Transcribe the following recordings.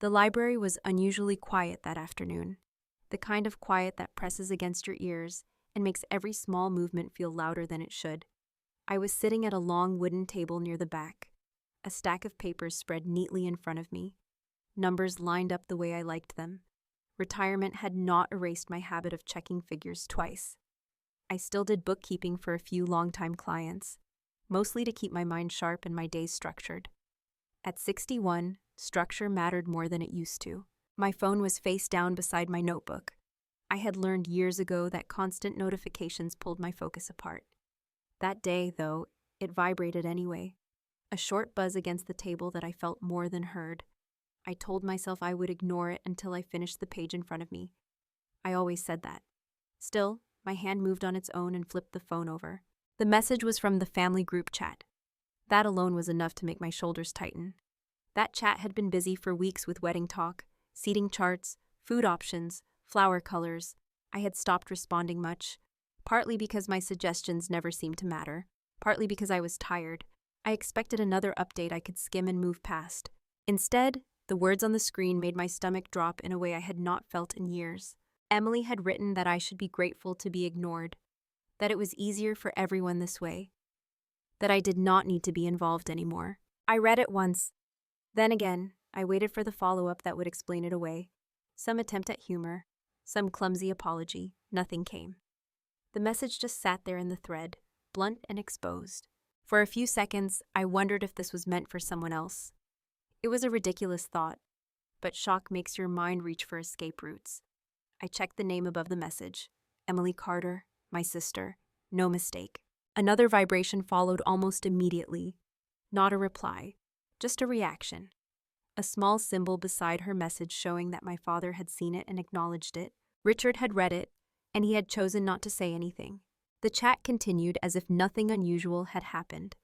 The library was unusually quiet that afternoon, the kind of quiet that presses against your ears and makes every small movement feel louder than it should. I was sitting at a long wooden table near the back, a stack of papers spread neatly in front of me, numbers lined up the way I liked them. Retirement had not erased my habit of checking figures twice. I still did bookkeeping for a few longtime clients, mostly to keep my mind sharp and my days structured. At 61, structure mattered more than it used to. My phone was face down beside my notebook. I had learned years ago that constant notifications pulled my focus apart. That day, though, it vibrated anyway. A short buzz against the table that I felt more than heard. I told myself I would ignore it until I finished the page in front of me. I always said that. Still, my hand moved on its own and flipped the phone over. The message was from the family group chat. That alone was enough to make my shoulders tighten. That chat had been busy for weeks with wedding talk, seating charts, food options, flower colors. I had stopped responding much, partly because my suggestions never seemed to matter, partly because I was tired. I expected another update I could skim and move past. Instead, the words on the screen made my stomach drop in a way I had not felt in years. Emily had written that I should be grateful to be ignored, that it was easier for everyone this way, that I did not need to be involved anymore. I read it once. Then again, I waited for the follow-up that would explain it away. Some attempt at humor, some clumsy apology. Nothing came. The message just sat there in the thread, blunt and exposed. For a few seconds, I wondered if this was meant for someone else. It was a ridiculous thought, but shock makes your mind reach for escape routes. I checked the name above the message. Emily Carter, my sister. No mistake. Another vibration followed almost immediately. Not a reply, just a reaction. A small symbol beside her message showing that my father had seen it and acknowledged it. Richard had read it, and he had chosen not to say anything. The chat continued as if nothing unusual had happened.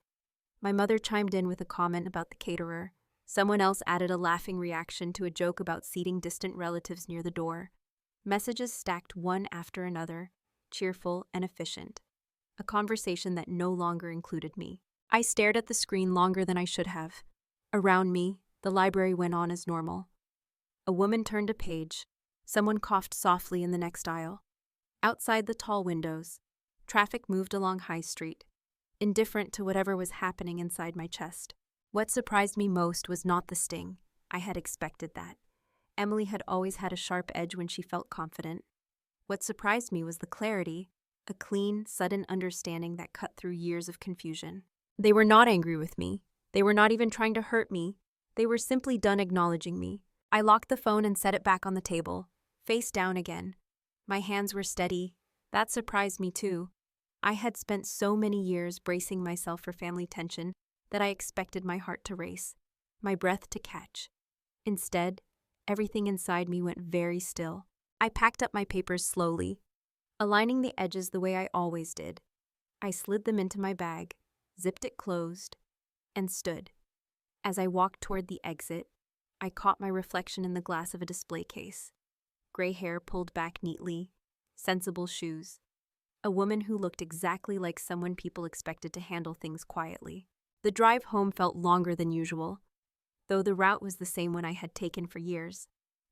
My mother chimed in with a comment about the caterer. Someone else added a laughing reaction to a joke about seating distant relatives near the door. Messages stacked one after another, cheerful and efficient. A conversation that no longer included me. I stared at the screen longer than I should have. Around me, the library went on as normal. A woman turned a page. Someone coughed softly in the next aisle. Outside the tall windows, traffic moved along High Street, indifferent to whatever was happening inside my chest. What surprised me most was not the sting. I had expected that. Emily had always had a sharp edge when she felt confident. What surprised me was the clarity, a clean, sudden understanding that cut through years of confusion. They were not angry with me. They were not even trying to hurt me. They were simply done acknowledging me. I locked the phone and set it back on the table, face down again. My hands were steady. That surprised me too. I had spent so many years bracing myself for family tension that I expected my heart to race, my breath to catch. Instead, everything inside me went very still. I packed up my papers slowly, aligning the edges the way I always did. I slid them into my bag, zipped it closed, and stood. As I walked toward the exit, I caught my reflection in the glass of a display case. Gray hair pulled back neatly, sensible shoes. A woman who looked exactly like someone people expected to handle things quietly. The drive home felt longer than usual, though the route was the same one I had taken for years.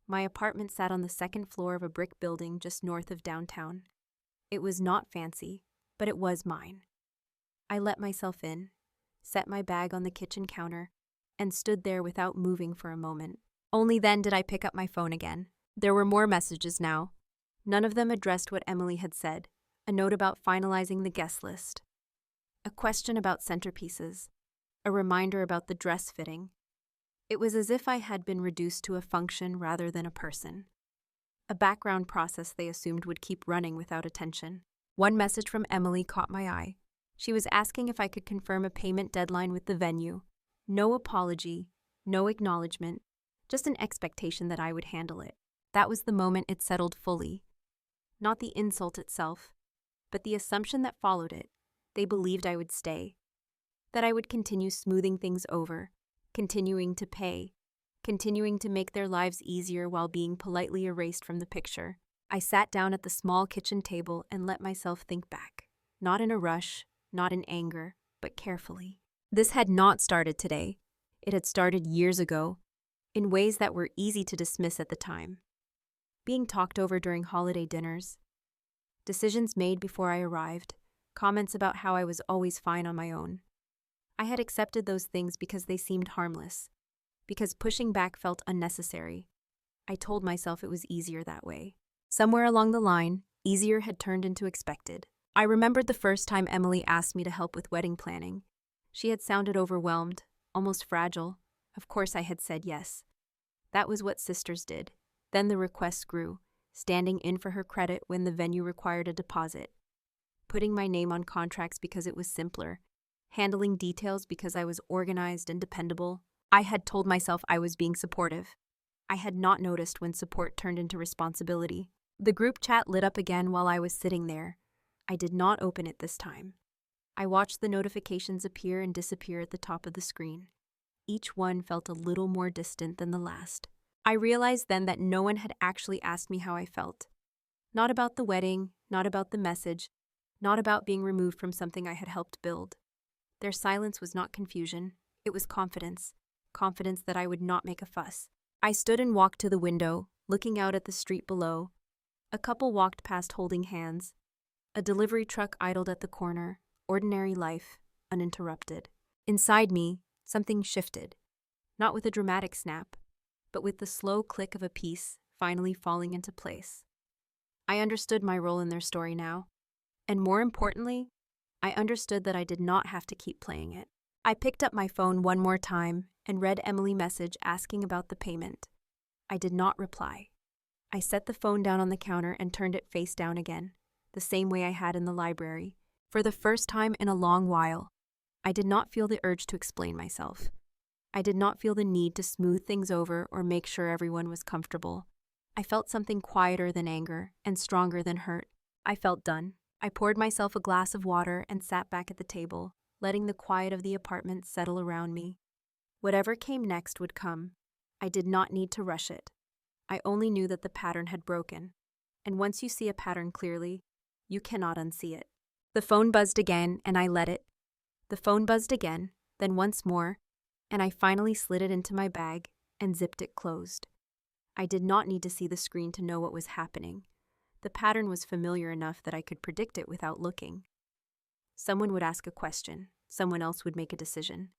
My apartment sat on the second floor of a brick building just north of downtown. It was not fancy, but it was mine. I let myself in, set my bag on the kitchen counter, and stood there without moving for a moment. Only then did I pick up my phone again. There were more messages now. None of them addressed what Emily had said. A note about finalizing the guest list. A question about centerpieces. A reminder about the dress fitting. It was as if I had been reduced to a function rather than a person. A background process they assumed would keep running without attention. One message from Emily caught my eye. She was asking if I could confirm a payment deadline with the venue. No apology, no acknowledgement, just an expectation that I would handle it. That was the moment it settled fully. Not the insult itself, but the assumption that followed it. They believed I would stay, that I would continue smoothing things over, continuing to pay, continuing to make their lives easier while being politely erased from the picture. I sat down at the small kitchen table and let myself think back. Not in a rush, not in anger, but carefully. This had not started today. It had started years ago, in ways that were easy to dismiss at the time. Being talked over during holiday dinners, decisions made before I arrived, comments about how I was always fine on my own. I had accepted those things because they seemed harmless, because pushing back felt unnecessary. I told myself it was easier that way. Somewhere along the line, easier had turned into expected. I remembered the first time Emily asked me to help with wedding planning. She had sounded overwhelmed, almost fragile. Of course I had said yes. That was what sisters did. Then the requests grew, standing in for her credit when the venue required a deposit, putting my name on contracts because it was simpler, handling details because I was organized and dependable. I had told myself I was being supportive. I had not noticed when support turned into responsibility. The group chat lit up again while I was sitting there. I did not open it this time. I watched the notifications appear and disappear at the top of the screen. Each one felt a little more distant than the last. I realized then that no one had actually asked me how I felt. Not about the wedding, not about the message, not about being removed from something I had helped build. Their silence was not confusion, it was confidence. Confidence that I would not make a fuss. I stood and walked to the window, looking out at the street below. A couple walked past holding hands. A delivery truck idled at the corner, ordinary life, uninterrupted. Inside me, something shifted. Not with a dramatic snap, but with the slow click of a piece finally falling into place. I understood my role in their story now. And more importantly, I understood that I did not have to keep playing it. I picked up my phone one more time and read Emily's message asking about the payment. I did not reply. I set the phone down on the counter and turned it face down again, the same way I had in the library. For the first time in a long while, I did not feel the urge to explain myself. I did not feel the need to smooth things over or make sure everyone was comfortable. I felt something quieter than anger and stronger than hurt. I felt done. I poured myself a glass of water and sat back at the table, letting the quiet of the apartment settle around me. Whatever came next would come. I did not need to rush it. I only knew that the pattern had broken. And once you see a pattern clearly, you cannot unsee it. The phone buzzed again, and I let it. The phone buzzed again, then once more, and I finally slid it into my bag and zipped it closed. I did not need to see the screen to know what was happening. The pattern was familiar enough that I could predict it without looking. Someone would ask a question, someone else would make a decision.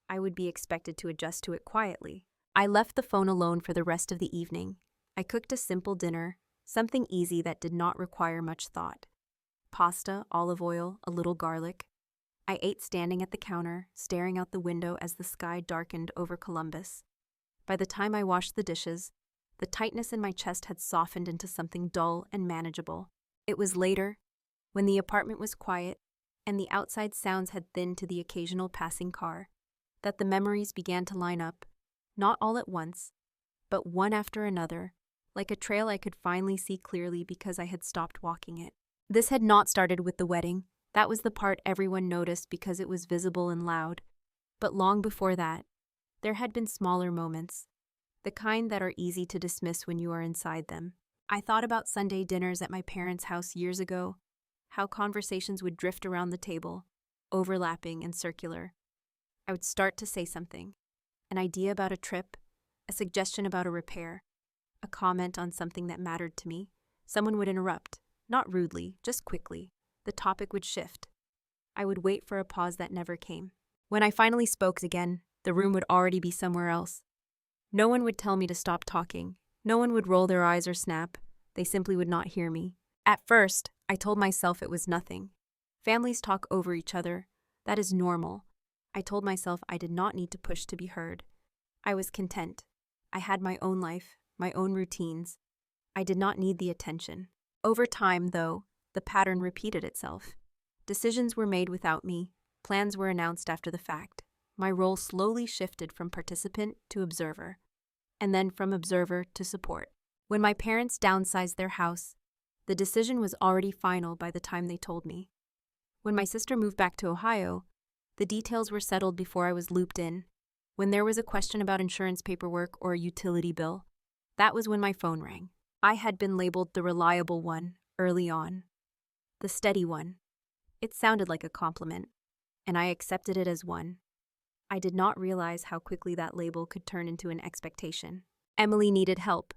I would be expected to adjust to it quietly. I left the phone alone for the rest of the evening. I cooked a simple dinner, something easy that did not require much thought. Pasta, olive oil, a little garlic. I ate standing at the counter, staring out the window as the sky darkened over Columbus. By the time I washed the dishes, the tightness in my chest had softened into something dull and manageable. It was later, when the apartment was quiet and the outside sounds had thinned to the occasional passing car, that the memories began to line up, not all at once, but one after another, like a trail I could finally see clearly because I had stopped walking it. This had not started with the wedding. That was the part everyone noticed because it was visible and loud. But long before that, there had been smaller moments, the kind that are easy to dismiss when you are inside them. I thought about Sunday dinners at my parents' house years ago, how conversations would drift around the table, overlapping and circular. I would start to say something, an idea about a trip, a suggestion about a repair, a comment on something that mattered to me. Someone would interrupt, not rudely, just quickly. The topic would shift. I would wait for a pause that never came. When I finally spoke again, the room would already be somewhere else. No one would tell me to stop talking. No one would roll their eyes or snap. They simply would not hear me. At first, I told myself it was nothing. Families talk over each other. That is normal. I told myself I did not need to push to be heard. I was content. I had my own life, my own routines. I did not need the attention. Over time, though, the pattern repeated itself. Decisions were made without me. Plans were announced after the fact. My role slowly shifted from participant to observer, and then from observer to support. When my parents downsized their house, the decision was already final by the time they told me. When my sister moved back to Ohio, the details were settled before I was looped in. When there was a question about insurance paperwork or a utility bill, that was when my phone rang. I had been labeled the reliable one early on, the steady one. It sounded like a compliment, and I accepted it as one. I did not realize how quickly that label could turn into an expectation. Emily needed help.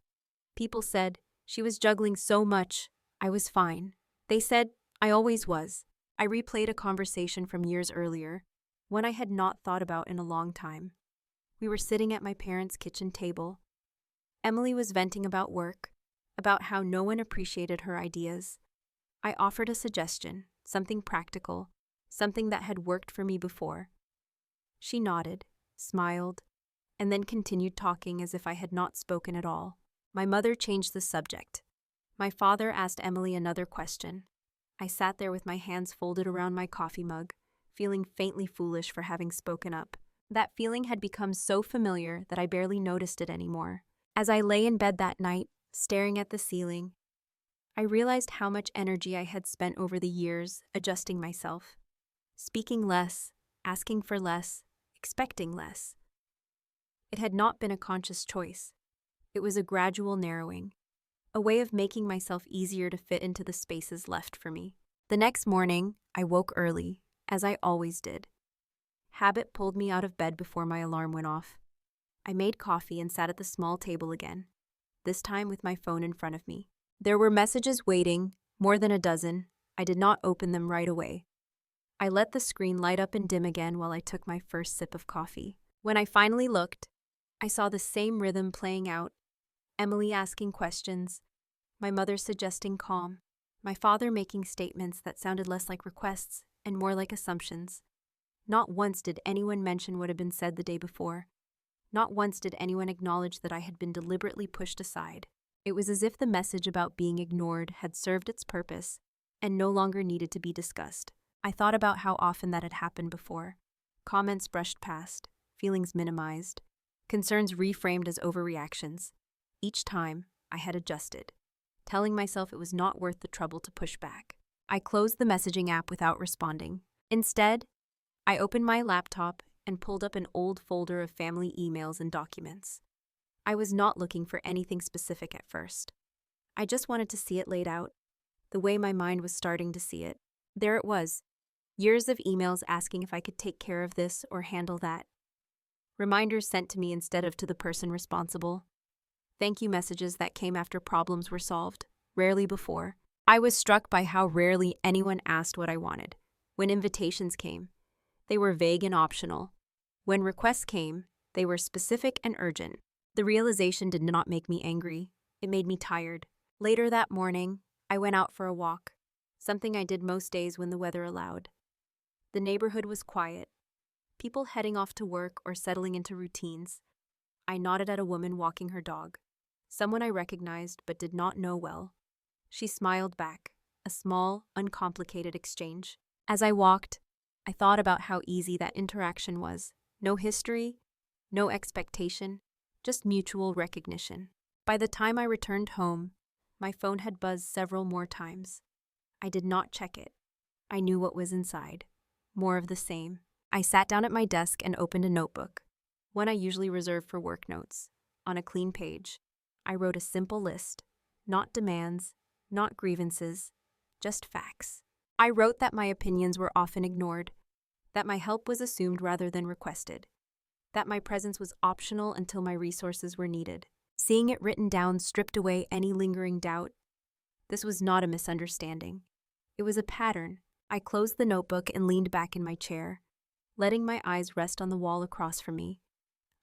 People said she was juggling so much. I was fine. They said I always was. I replayed a conversation from years earlier, one I had not thought about in a long time. We were sitting at my parents' kitchen table. Emily was venting about work, about how no one appreciated her ideas. I offered a suggestion, something practical, something that had worked for me before. She nodded, smiled, and then continued talking as if I had not spoken at all. My mother changed the subject. My father asked Emily another question. I sat there with my hands folded around my coffee mug, feeling faintly foolish for having spoken up. That feeling had become so familiar that I barely noticed it anymore. As I lay in bed that night, staring at the ceiling, I realized how much energy I had spent over the years adjusting myself, speaking less, asking for less, expecting less. It had not been a conscious choice. It was a gradual narrowing, a way of making myself easier to fit into the spaces left for me. The next morning, I woke early, as I always did. Habit pulled me out of bed before my alarm went off. I made coffee and sat at the small table again, this time with my phone in front of me. There were messages waiting, more than a dozen. I did not open them right away. I let the screen light up and dim again while I took my first sip of coffee. When I finally looked, I saw the same rhythm playing out. Emily asking questions, my mother suggesting calm, my father making statements that sounded less like requests and more like assumptions. Not once did anyone mention what had been said the day before. Not once did anyone acknowledge that I had been deliberately pushed aside. It was as if the message about being ignored had served its purpose and no longer needed to be discussed. I thought about how often that had happened before. Comments brushed past, feelings minimized, concerns reframed as overreactions. Each time, I had adjusted, telling myself it was not worth the trouble to push back. I closed the messaging app without responding. Instead, I opened my laptop and pulled up an old folder of family emails and documents. I was not looking for anything specific at first. I just wanted to see it laid out, the way my mind was starting to see it. There it was, years of emails asking if I could take care of this or handle that. Reminders sent to me instead of to the person responsible. Thank you messages that came after problems were solved, rarely before. I was struck by how rarely anyone asked what I wanted. When invitations came, they were vague and optional. When requests came, they were specific and urgent. The realization did not make me angry. It made me tired. Later that morning, I went out for a walk, something I did most days when the weather allowed. The neighborhood was quiet, people heading off to work or settling into routines. I nodded at a woman walking her dog, someone I recognized but did not know well. She smiled back, a small, uncomplicated exchange. As I walked, I thought about how easy that interaction was. No history, no expectation, just mutual recognition. By the time I returned home, my phone had buzzed several more times. I did not check it. I knew what was inside. More of the same. I sat down at my desk and opened a notebook, one I usually reserve for work notes. On a clean page, I wrote a simple list. Not demands, not grievances, just facts. I wrote that my opinions were often ignored, that my help was assumed rather than requested, that my presence was optional until my resources were needed. Seeing it written down stripped away any lingering doubt. This was not a misunderstanding. It was a pattern. I closed the notebook and leaned back in my chair, letting my eyes rest on the wall across from me.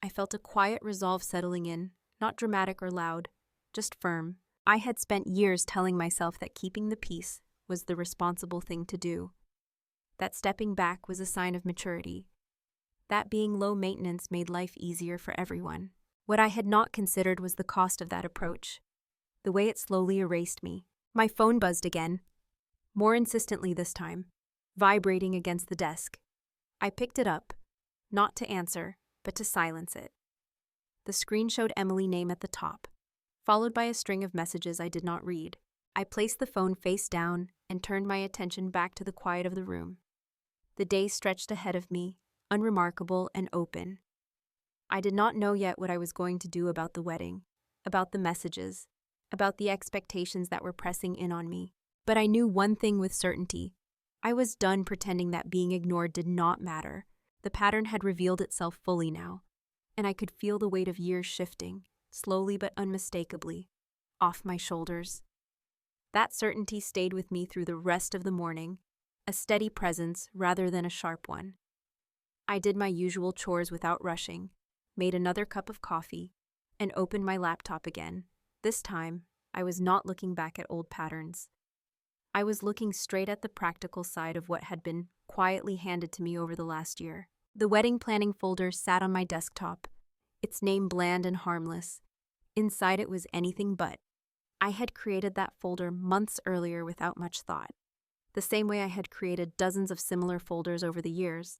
I felt a quiet resolve settling in, not dramatic or loud, just firm. I had spent years telling myself that keeping the peace was the responsible thing to do, that stepping back was a sign of maturity, that being low maintenance made life easier for everyone. What I had not considered was the cost of that approach, the way it slowly erased me. My phone buzzed again, more insistently this time, vibrating against the desk. I picked it up, not to answer, but to silence it. The screen showed Emily's name at the top, followed by a string of messages I did not read. I placed the phone face down and turned my attention back to the quiet of the room. The day stretched ahead of me, unremarkable and open. I did not know yet what I was going to do about the wedding, about the messages, about the expectations that were pressing in on me. But I knew one thing with certainty. I was done pretending that being ignored did not matter, The pattern had revealed itself fully now, and I could feel the weight of years shifting, slowly but unmistakably, off my shoulders. That certainty stayed with me through the rest of the morning, a steady presence rather than a sharp one. I did my usual chores without rushing, made another cup of coffee, and opened my laptop again. This time, I was not looking back at old patterns. I was looking straight at the practical side of what had been quietly handed to me over the last year. The wedding planning folder sat on my desktop, its name bland and harmless. Inside it was anything but. I had created that folder months earlier without much thought, the same way I had created dozens of similar folders over the years.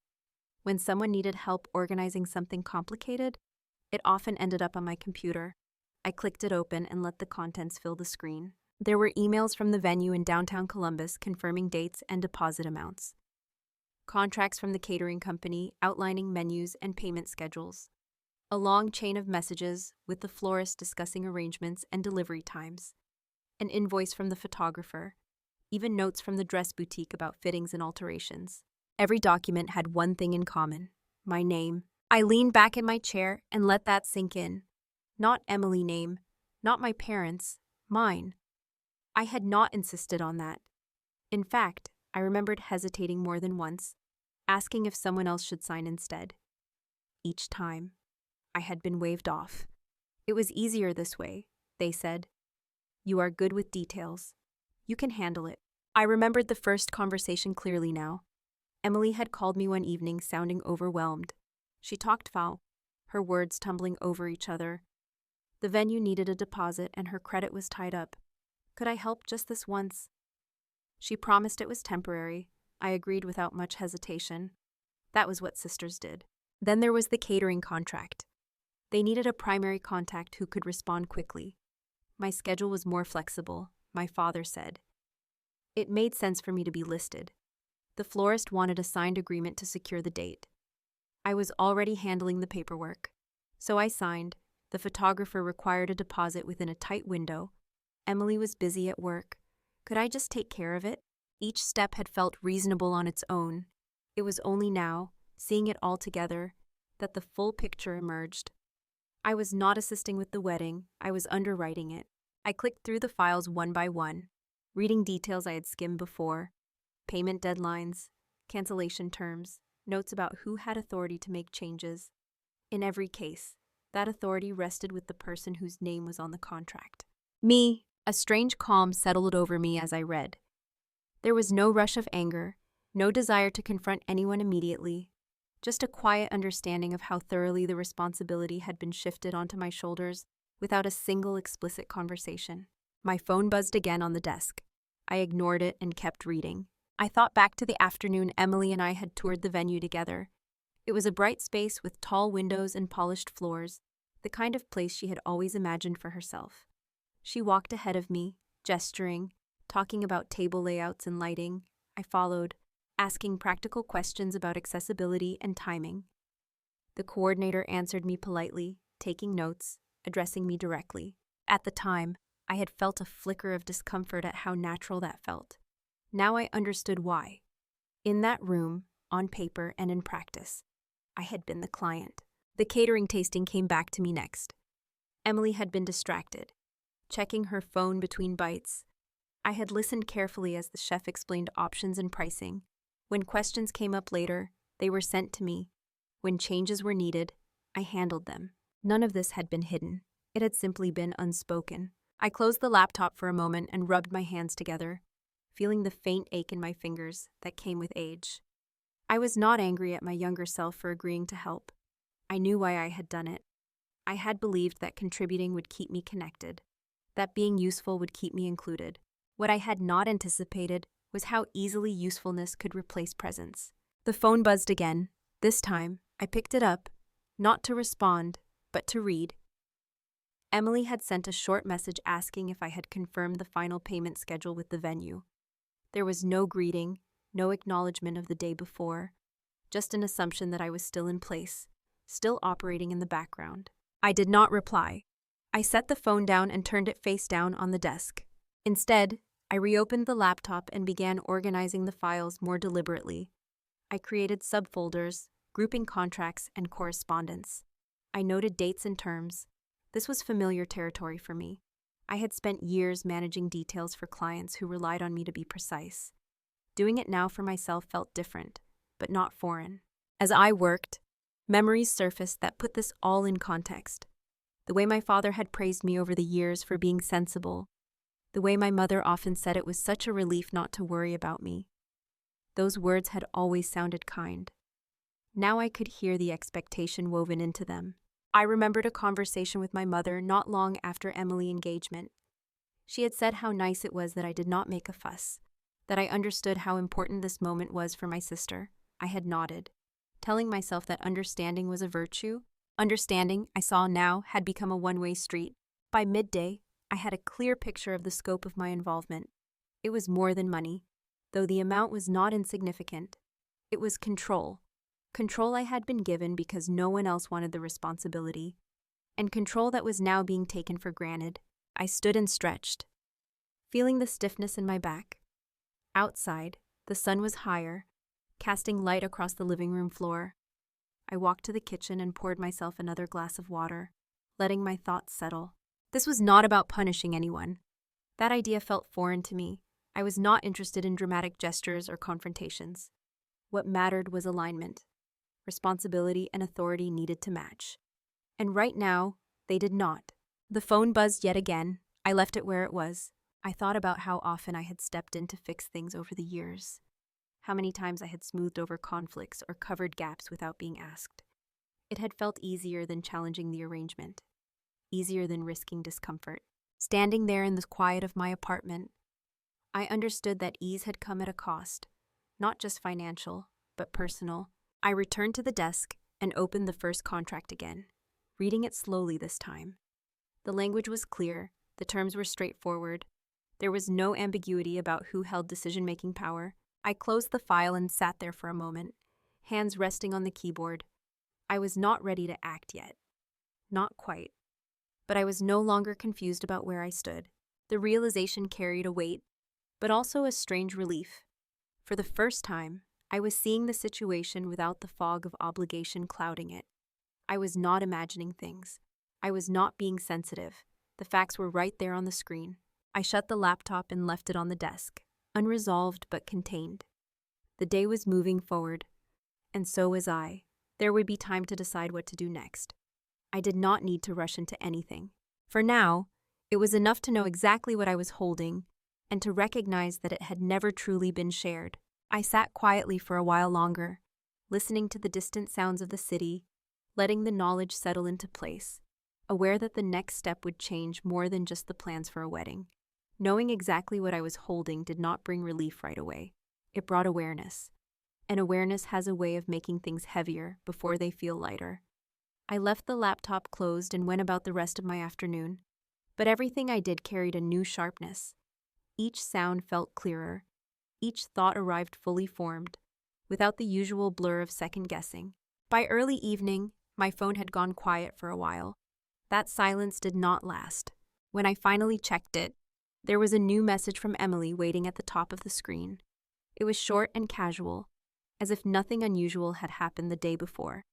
When someone needed help organizing something complicated, it often ended up on my computer. I clicked it open and let the contents fill the screen. There were emails from the venue in downtown Columbus confirming dates and deposit amounts. Contracts from the catering company outlining menus and payment schedules. A long chain of messages with the florist discussing arrangements and delivery times. An invoice from the photographer. Even notes from the dress boutique about fittings and alterations. Every document had one thing in common: my name. I leaned back in my chair and let that sink in. Not Emily name, not my parents', mine. I had not insisted on that. In fact, I remembered hesitating more than once, asking if someone else should sign instead. Each time, I had been waved off. It was easier this way, they said. You are good with details. You can handle it. I remembered the first conversation clearly now. Emily had called me one evening sounding overwhelmed. She talked foul, her words tumbling over each other. The venue needed a deposit and her credit was tied up. Could I help just this once? She promised it was temporary. I agreed without much hesitation. That was what sisters did. Then there was the catering contract. They needed a primary contact who could respond quickly. My schedule was more flexible, my father said. It made sense for me to be listed. The florist wanted a signed agreement to secure the date. I was already handling the paperwork. So I signed. The photographer required a deposit within a tight window. Emily was busy at work. Could I just take care of it? Each step had felt reasonable on its own. It was only now, seeing it all together, that the full picture emerged. I was not assisting with the wedding, I was underwriting it. I clicked through the files one by one, reading details I had skimmed before, payment deadlines, cancellation terms, notes about who had authority to make changes. In every case, that authority rested with the person whose name was on the contract. Me. A strange calm settled over me as I read. There was no rush of anger, no desire to confront anyone immediately, just a quiet understanding of how thoroughly the responsibility had been shifted onto my shoulders without a single explicit conversation. My phone buzzed again on the desk. I ignored it and kept reading. I thought back to the afternoon Emily and I had toured the venue together. It was a bright space with tall windows and polished floors, the kind of place she had always imagined for herself. She walked ahead of me, gesturing, talking about table layouts and lighting. I followed, asking practical questions about accessibility and timing. The coordinator answered me politely, taking notes, addressing me directly. At the time, I had felt a flicker of discomfort at how natural that felt. Now I understood why. In that room, on paper and in practice, I had been the client. The catering tasting came back to me next. Emily had been distracted, checking her phone between bites. I had listened carefully as the chef explained options and pricing. When questions came up later, they were sent to me. When changes were needed, I handled them. None of this had been hidden. It had simply been unspoken. I closed the laptop for a moment and rubbed my hands together, feeling the faint ache in my fingers that came with age. I was not angry at my younger self for agreeing to help. I knew why I had done it. I had believed that contributing would keep me connected, that being useful would keep me included. What I had not anticipated was how easily usefulness could replace presence. The phone buzzed again. This time, I picked it up, not to respond, but to read. Emily had sent a short message asking if I had confirmed the final payment schedule with the venue. There was no greeting, no acknowledgement of the day before, just an assumption that I was still in place, still operating in the background. I did not reply. I set the phone down and turned it face down on the desk. Instead, I reopened the laptop and began organizing the files more deliberately. I created subfolders, grouping contracts and correspondence. I noted dates and terms. This was familiar territory for me. I had spent years managing details for clients who relied on me to be precise. Doing it now for myself felt different, but not foreign. As I worked, memories surfaced that put this all in context. The way my father had praised me over the years for being sensible. The way my mother often said it was such a relief not to worry about me. Those words had always sounded kind. Now I could hear the expectation woven into them. I remembered a conversation with my mother not long after Emily's engagement. She had said how nice it was that I did not make a fuss, that I understood how important this moment was for my sister. I had nodded, telling myself that understanding was a virtue. Understanding, I saw now, had become a one-way street. By midday, I had a clear picture of the scope of my involvement. It was more than money, though the amount was not insignificant. It was control. Control I had been given because no one else wanted the responsibility, and control that was now being taken for granted. I stood and stretched, feeling the stiffness in my back. Outside, the sun was higher, casting light across the living room floor. I walked to the kitchen and poured myself another glass of water, letting my thoughts settle. This was not about punishing anyone. That idea felt foreign to me. I was not interested in dramatic gestures or confrontations. What mattered was alignment. Responsibility and authority needed to match. And right now, they did not. The phone buzzed yet again. I left it where it was. I thought about how often I had stepped in to fix things over the years. How many times I had smoothed over conflicts or covered gaps without being asked. It had felt easier than challenging the arrangement. Easier than risking discomfort. Standing there in the quiet of my apartment, I understood that ease had come at a cost. Not just financial, but personal. I returned to the desk and opened the first contract again, reading it slowly this time. The language was clear, the terms were straightforward. There was no ambiguity about who held decision-making power. I closed the file and sat there for a moment, hands resting on the keyboard. I was not ready to act yet. Not quite. But I was no longer confused about where I stood. The realization carried a weight, but also a strange relief. For the first time, I was seeing the situation without the fog of obligation clouding it. I was not imagining things. I was not being sensitive. The facts were right there on the screen. I shut the laptop and left it on the desk, unresolved but contained. The day was moving forward, and so was I. There would be time to decide what to do next. I did not need to rush into anything. For now, it was enough to know exactly what I was holding and to recognize that it had never truly been shared. I sat quietly for a while longer, listening to the distant sounds of the city, letting the knowledge settle into place, aware that the next step would change more than just the plans for a wedding. Knowing exactly what I was holding did not bring relief right away. It brought awareness. And awareness has a way of making things heavier before they feel lighter. I left the laptop closed and went about the rest of my afternoon. But everything I did carried a new sharpness. Each sound felt clearer. Each thought arrived fully formed, without the usual blur of second-guessing. By early evening, my phone had gone quiet for a while. That silence did not last. When I finally checked it, there was a new message from Emily waiting at the top of the screen. It was short and casual, as if nothing unusual had happened the day before.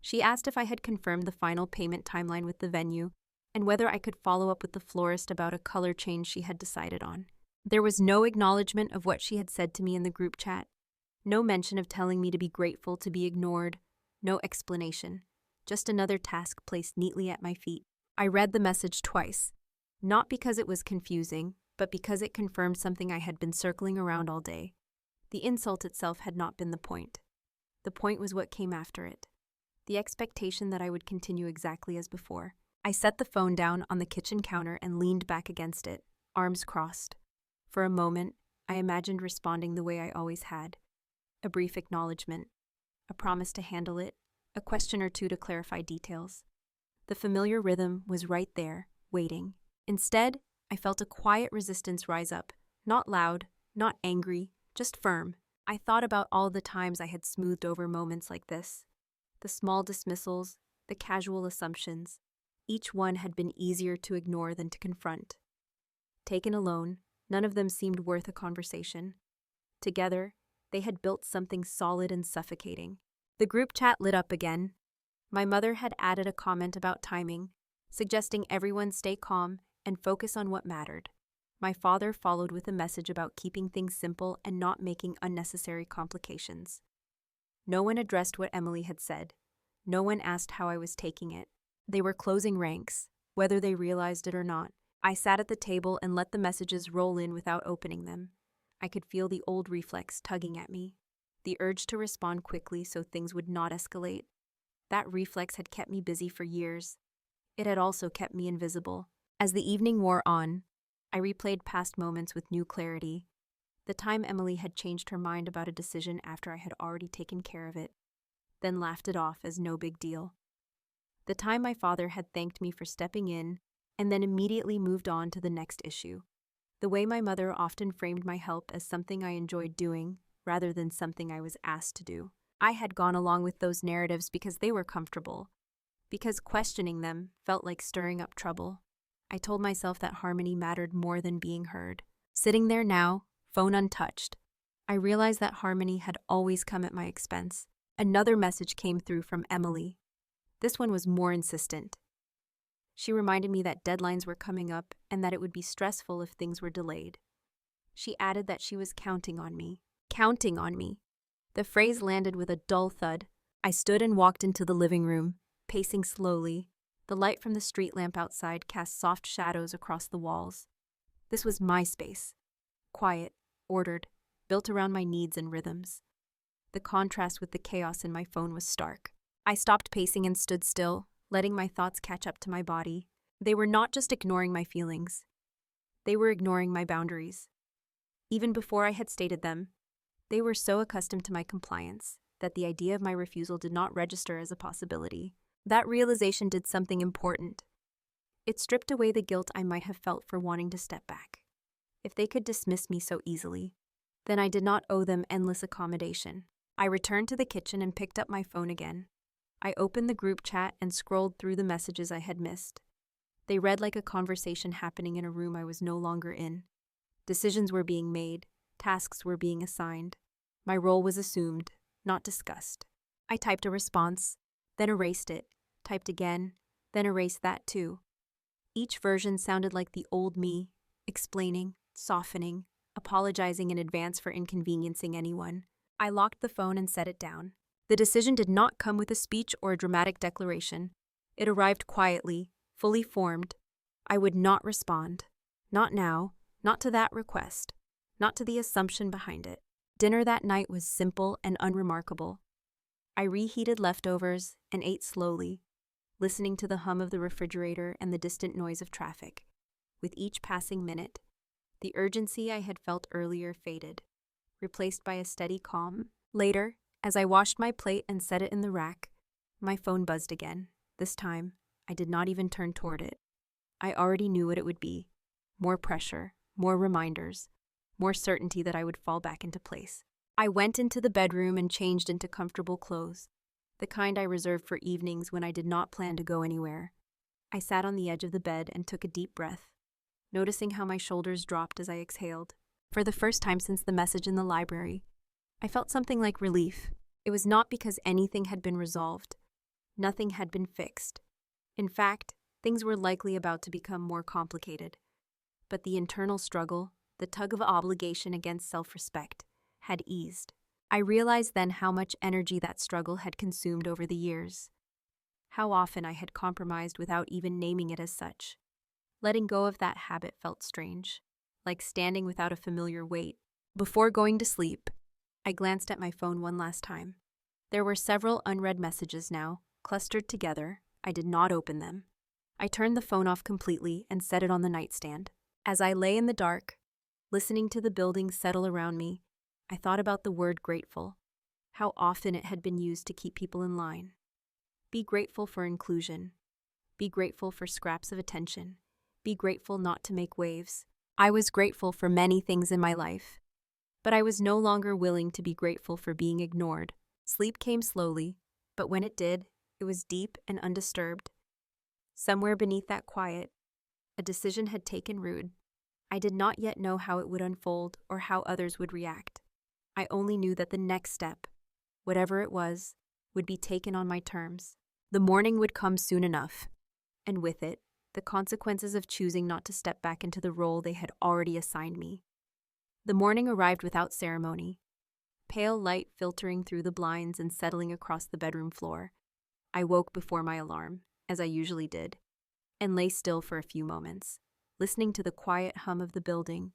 She asked if I had confirmed the final payment timeline with the venue, and whether I could follow up with the florist about a color change she had decided on. There was no acknowledgement of what she had said to me in the group chat. No mention of telling me to be grateful to be ignored. No explanation. Just another task placed neatly at my feet. I read the message twice. Not because it was confusing, but because it confirmed something I had been circling around all day. The insult itself had not been the point. The point was what came after it. The expectation that I would continue exactly as before. I set the phone down on the kitchen counter and leaned back against it, arms crossed. For a moment, I imagined responding the way I always had. A brief acknowledgement, a promise to handle it, a question or two to clarify details. The familiar rhythm was right there, waiting. Instead, I felt a quiet resistance rise up, not loud, not angry, just firm. I thought about all the times I had smoothed over moments like this. The small dismissals, the casual assumptions. Each one had been easier to ignore than to confront. Taken alone, none of them seemed worth a conversation. Together, they had built something solid and suffocating. The group chat lit up again. My mother had added a comment about timing, suggesting everyone stay calm and focus on what mattered. My father followed with a message about keeping things simple and not making unnecessary complications. No one addressed what Emily had said. No one asked how I was taking it. They were closing ranks, whether they realized it or not. I sat at the table and let the messages roll in without opening them. I could feel the old reflex tugging at me, the urge to respond quickly so things would not escalate. That reflex had kept me busy for years. It had also kept me invisible. As the evening wore on, I replayed past moments with new clarity. The time Emily had changed her mind about a decision after I had already taken care of it, then laughed it off as no big deal. The time my father had thanked me for stepping in and then immediately moved on to the next issue. The way my mother often framed my help as something I enjoyed doing rather than something I was asked to do. I had gone along with those narratives because they were comfortable, because questioning them felt like stirring up trouble. I told myself that harmony mattered more than being heard. Sitting there now, phone untouched, I realized that harmony had always come at my expense. Another message came through from Emily. This one was more insistent. She reminded me that deadlines were coming up and that it would be stressful if things were delayed. She added that she was counting on me. Counting on me. The phrase landed with a dull thud. I stood and walked into the living room, pacing slowly. The light from the street lamp outside cast soft shadows across the walls. This was my space. Quiet, ordered, built around my needs and rhythms. The contrast with the chaos in my phone was stark. I stopped pacing and stood still, letting my thoughts catch up to my body. They were not just ignoring my feelings. They were ignoring my boundaries. Even before I had stated them, they were so accustomed to my compliance that the idea of my refusal did not register as a possibility. That realization did something important. It stripped away the guilt I might have felt for wanting to step back. If they could dismiss me so easily, then I did not owe them endless accommodation. I returned to the kitchen and picked up my phone again. I opened the group chat and scrolled through the messages I had missed. They read like a conversation happening in a room I was no longer in. Decisions were being made, tasks were being assigned. My role was assumed, not discussed. I typed a response, then erased it, typed again, then erased that too. Each version sounded like the old me, explaining, softening, apologizing in advance for inconveniencing anyone. I locked the phone and set it down. The decision did not come with a speech or a dramatic declaration. It arrived quietly, fully formed. I would not respond. Not now, not to that request, not to the assumption behind it. Dinner that night was simple and unremarkable. I reheated leftovers and ate slowly, listening to the hum of the refrigerator and the distant noise of traffic. With each passing minute, the urgency I had felt earlier faded, replaced by a steady calm. Later, as I washed my plate and set it in the rack, my phone buzzed again. This time, I did not even turn toward it. I already knew what it would be. More pressure, more reminders, more certainty that I would fall back into place. I went into the bedroom and changed into comfortable clothes, the kind I reserved for evenings when I did not plan to go anywhere. I sat on the edge of the bed and took a deep breath, noticing how my shoulders dropped as I exhaled. For the first time since the message in the library, I felt something like relief. It was not because anything had been resolved. Nothing had been fixed. In fact, things were likely about to become more complicated. But the internal struggle, the tug of obligation against self-respect, had eased. I realized then how much energy that struggle had consumed over the years. How often I had compromised without even naming it as such. Letting go of that habit felt strange, like standing without a familiar weight. Before going to sleep, I glanced at my phone one last time. There were several unread messages now, clustered together. I did not open them. I turned the phone off completely and set it on the nightstand. As I lay in the dark, listening to the buildings settle around me, I thought about the word grateful, how often it had been used to keep people in line. Be grateful for inclusion. Be grateful for scraps of attention. Be grateful not to make waves. I was grateful for many things in my life, but I was no longer willing to be grateful for being ignored. Sleep came slowly, but when it did, it was deep and undisturbed. Somewhere beneath that quiet, a decision had taken root. I did not yet know how it would unfold or how others would react. I only knew that the next step, whatever it was would be taken on my terms. The morning would come soon enough, and with it, the consequences of choosing not to step back into the role they had already assigned me. The morning arrived without ceremony, pale light filtering through the blinds and settling across the bedroom floor. I woke before my alarm, as I usually did, and lay still for a few moments, listening to the quiet hum of the building.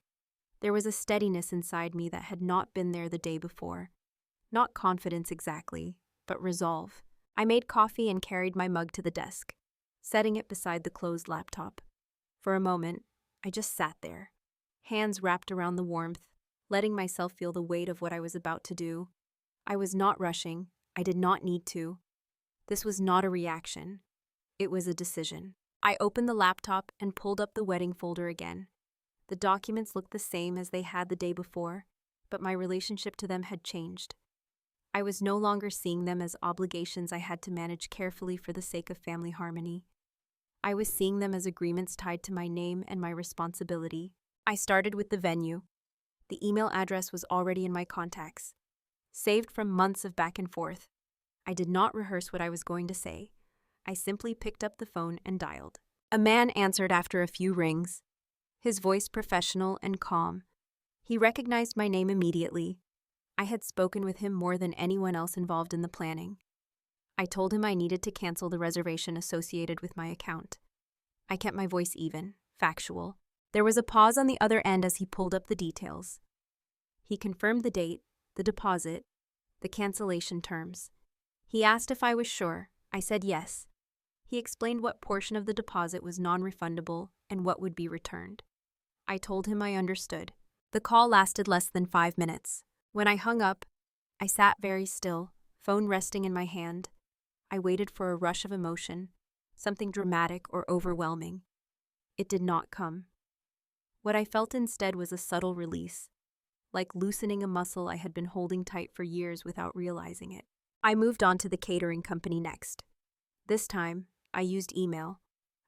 There was a steadiness inside me that had not been there the day before. Not confidence exactly, but resolve. I made coffee and carried my mug to the desk, setting it beside the closed laptop. For a moment, I just sat there, hands wrapped around the warmth, letting myself feel the weight of what I was about to do. I was not rushing. I did not need to. This was not a reaction. It was a decision. I opened the laptop and pulled up the wedding folder again. The documents looked the same as they had the day before, but my relationship to them had changed. I was no longer seeing them as obligations I had to manage carefully for the sake of family harmony. I was seeing them as agreements tied to my name and my responsibility. I started with the venue. The email address was already in my contacts, saved from months of back and forth. I did not rehearse what I was going to say. I simply picked up the phone and dialed. A man answered after a few rings, his voice professional and calm. He recognized my name immediately. I had spoken with him more than anyone else involved in the planning. I told him I needed to cancel the reservation associated with my account. I kept my voice even, factual. There was a pause on the other end as he pulled up the details. He confirmed the date, the deposit, the cancellation terms. He asked if I was sure. I said yes. He explained what portion of the deposit was non-refundable and what would be returned. I told him I understood. The call lasted less than 5 minutes. When I hung up, I sat very still, phone resting in my hand. I waited for a rush of emotion, something dramatic or overwhelming. It did not come. What I felt instead was a subtle release, like loosening a muscle I had been holding tight for years without realizing it. I moved on to the catering company next. This time, I used email.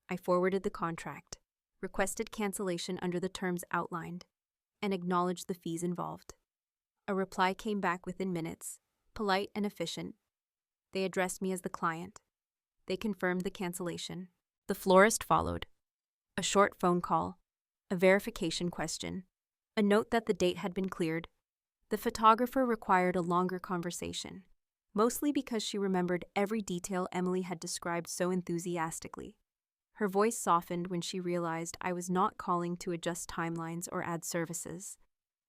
I forwarded the contract, requested cancellation under the terms outlined, and acknowledged the fees involved. A reply came back within minutes, polite and efficient. They addressed me as the client. They confirmed the cancellation. The florist followed. A short phone call, a verification question, a note that the date had been cleared. The photographer required a longer conversation, mostly because she remembered every detail Emily had described so enthusiastically. Her voice softened when she realized I was not calling to adjust timelines or add services,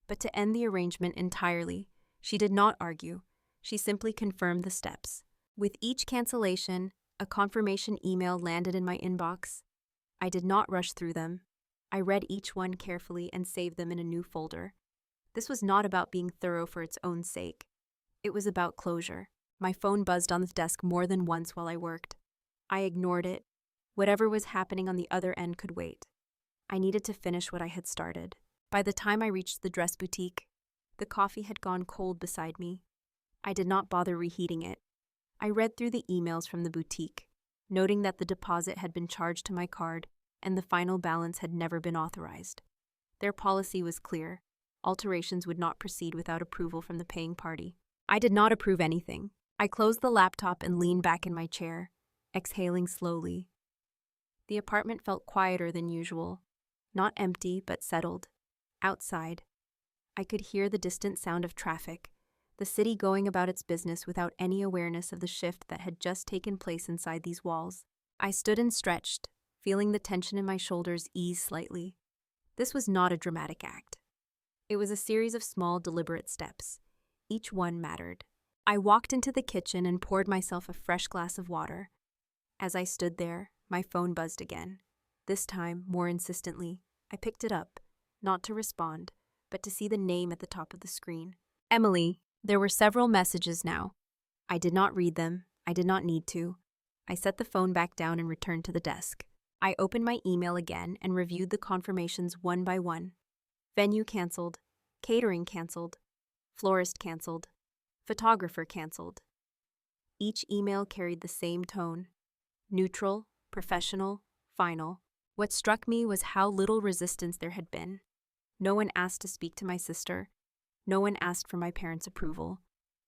but to end the arrangement entirely. She did not argue. She simply confirmed the steps. With each cancellation, a confirmation email landed in my inbox. I did not rush through them. I read each one carefully and saved them in a new folder. This was not about being thorough for its own sake. It was about closure. My phone buzzed on the desk more than once while I worked. I ignored it. Whatever was happening on the other end could wait. I needed to finish what I had started. By the time I reached the dress boutique, the coffee had gone cold beside me. I did not bother reheating it. I read through the emails from the boutique, noting that the deposit had been charged to my card and the final balance had never been authorized. Their policy was clear. Alterations would not proceed without approval from the paying party. I did not approve anything. I closed the laptop and leaned back in my chair, exhaling slowly. The apartment felt quieter than usual, not empty but settled. Outside, I could hear the distant sound of traffic, the city going about its business without any awareness of the shift that had just taken place inside these walls. I stood and stretched, feeling the tension in my shoulders ease slightly. This was not a dramatic act. It was a series of small, deliberate steps. Each one mattered. I walked into the kitchen and poured myself a fresh glass of water. As I stood there, my phone buzzed again. This time, more insistently. I picked it up, not to respond, but to see the name at the top of the screen. Emily. There were several messages now. I did not read them. I did not need to. I set the phone back down and returned to the desk. I opened my email again and reviewed the confirmations one by one. Venue canceled. Catering canceled. Florist canceled. Photographer canceled. Each email carried the same tone. Neutral, professional, final. What struck me was how little resistance there had been. No one asked to speak to my sister. No one asked for my parents' approval.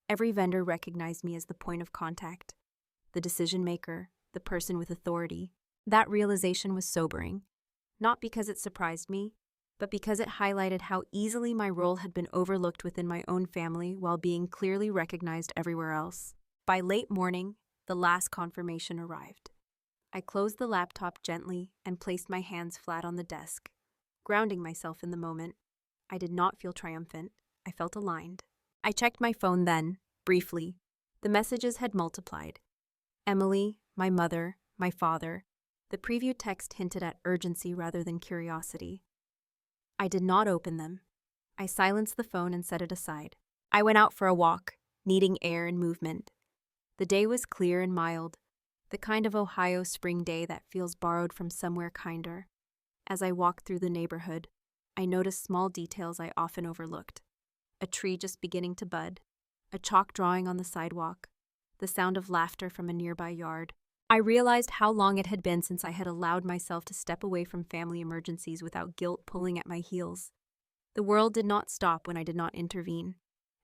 Every vendor recognized me as the point of contact, the decision maker, the person with authority. That realization was sobering, not because it surprised me, but because it highlighted how easily my role had been overlooked within my own family while being clearly recognized everywhere else. By late morning, the last confirmation arrived. I closed the laptop gently and placed my hands flat on the desk, grounding myself in the moment. I did not feel triumphant. I felt aligned. I checked my phone then, briefly. The messages had multiplied. Emily, my mother, my father. The preview text hinted at urgency rather than curiosity. I did not open them. I silenced the phone and set it aside. I went out for a walk, needing air and movement. The day was clear and mild, the kind of Ohio spring day that feels borrowed from somewhere kinder. As I walked through the neighborhood, I noticed small details I often overlooked. A tree just beginning to bud, a chalk drawing on the sidewalk, the sound of laughter from a nearby yard. I realized how long it had been since I had allowed myself to step away from family emergencies without guilt pulling at my heels. The world did not stop when I did not intervene.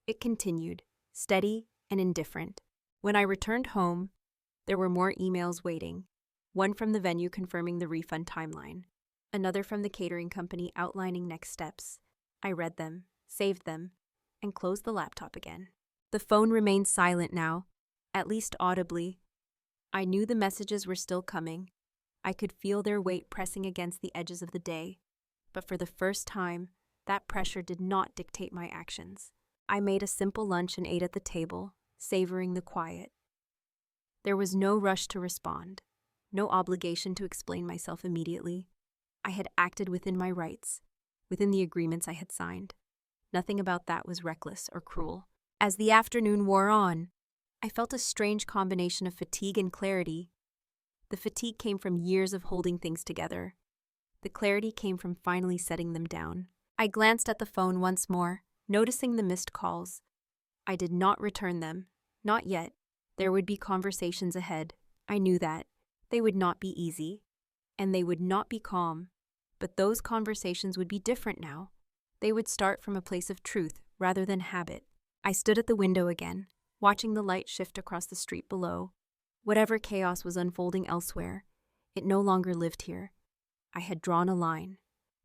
It continued, steady and indifferent. When I returned home, there were more emails waiting, one from the venue confirming the refund timeline, another from the catering company outlining next steps. I read them, saved them, and closed the laptop again. The phone remained silent now, at least audibly. I knew the messages were still coming. I could feel their weight pressing against the edges of the day. But for the first time, that pressure did not dictate my actions. I made a simple lunch and ate at the table, savoring the quiet. There was no rush to respond, no obligation to explain myself immediately. I had acted within my rights, within the agreements I had signed. Nothing about that was reckless or cruel. As the afternoon wore on, I felt a strange combination of fatigue and clarity. The fatigue came from years of holding things together. The clarity came from finally setting them down. I glanced at the phone once more, noticing the missed calls. I did not return them. Not yet. There would be conversations ahead. I knew that. They would not be easy. And they would not be calm. But those conversations would be different now. They would start from a place of truth rather than habit. I stood at the window again, watching the light shift across the street below. Whatever chaos was unfolding elsewhere, it no longer lived here. I had drawn a line,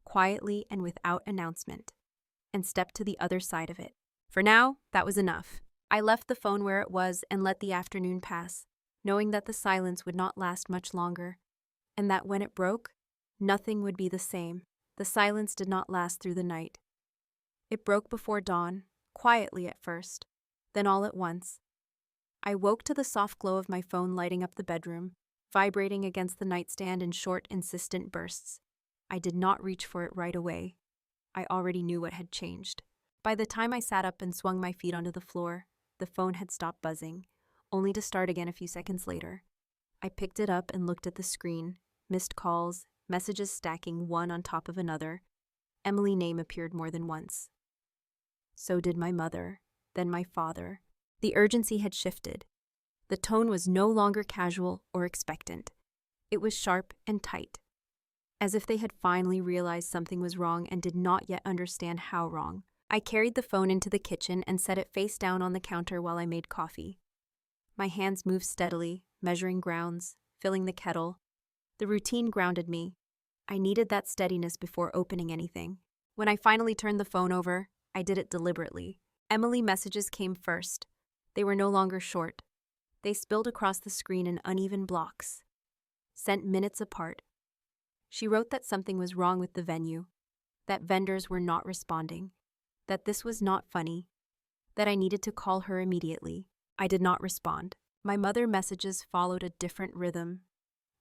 quietly and without announcement, and stepped to the other side of it. For now, that was enough. I left the phone where it was and let the afternoon pass, knowing that the silence would not last much longer, and that when it broke, nothing would be the same. The silence did not last through the night. It broke before dawn, quietly at first, then all at once. I woke to the soft glow of my phone lighting up the bedroom, vibrating against the nightstand in short, insistent bursts. I did not reach for it right away. I already knew what had changed. By the time I sat up and swung my feet onto the floor, the phone had stopped buzzing, only to start again a few seconds later. I picked it up and looked at the screen, missed calls, messages stacking one on top of another. Emily's name appeared more than once. So did my mother, then my father. The urgency had shifted. The tone was no longer casual or expectant. It was sharp and tight, as if they had finally realized something was wrong and did not yet understand how wrong. I carried the phone into the kitchen and set it face down on the counter while I made coffee. My hands moved steadily, measuring grounds, filling the kettle. The routine grounded me. I needed that steadiness before opening anything. When I finally turned the phone over, I did it deliberately. Emily's messages came first. They were no longer short. They spilled across the screen in uneven blocks, sent minutes apart. She wrote that something was wrong with the venue, that vendors were not responding, that this was not funny, that I needed to call her immediately. I did not respond. My mother's messages followed a different rhythm,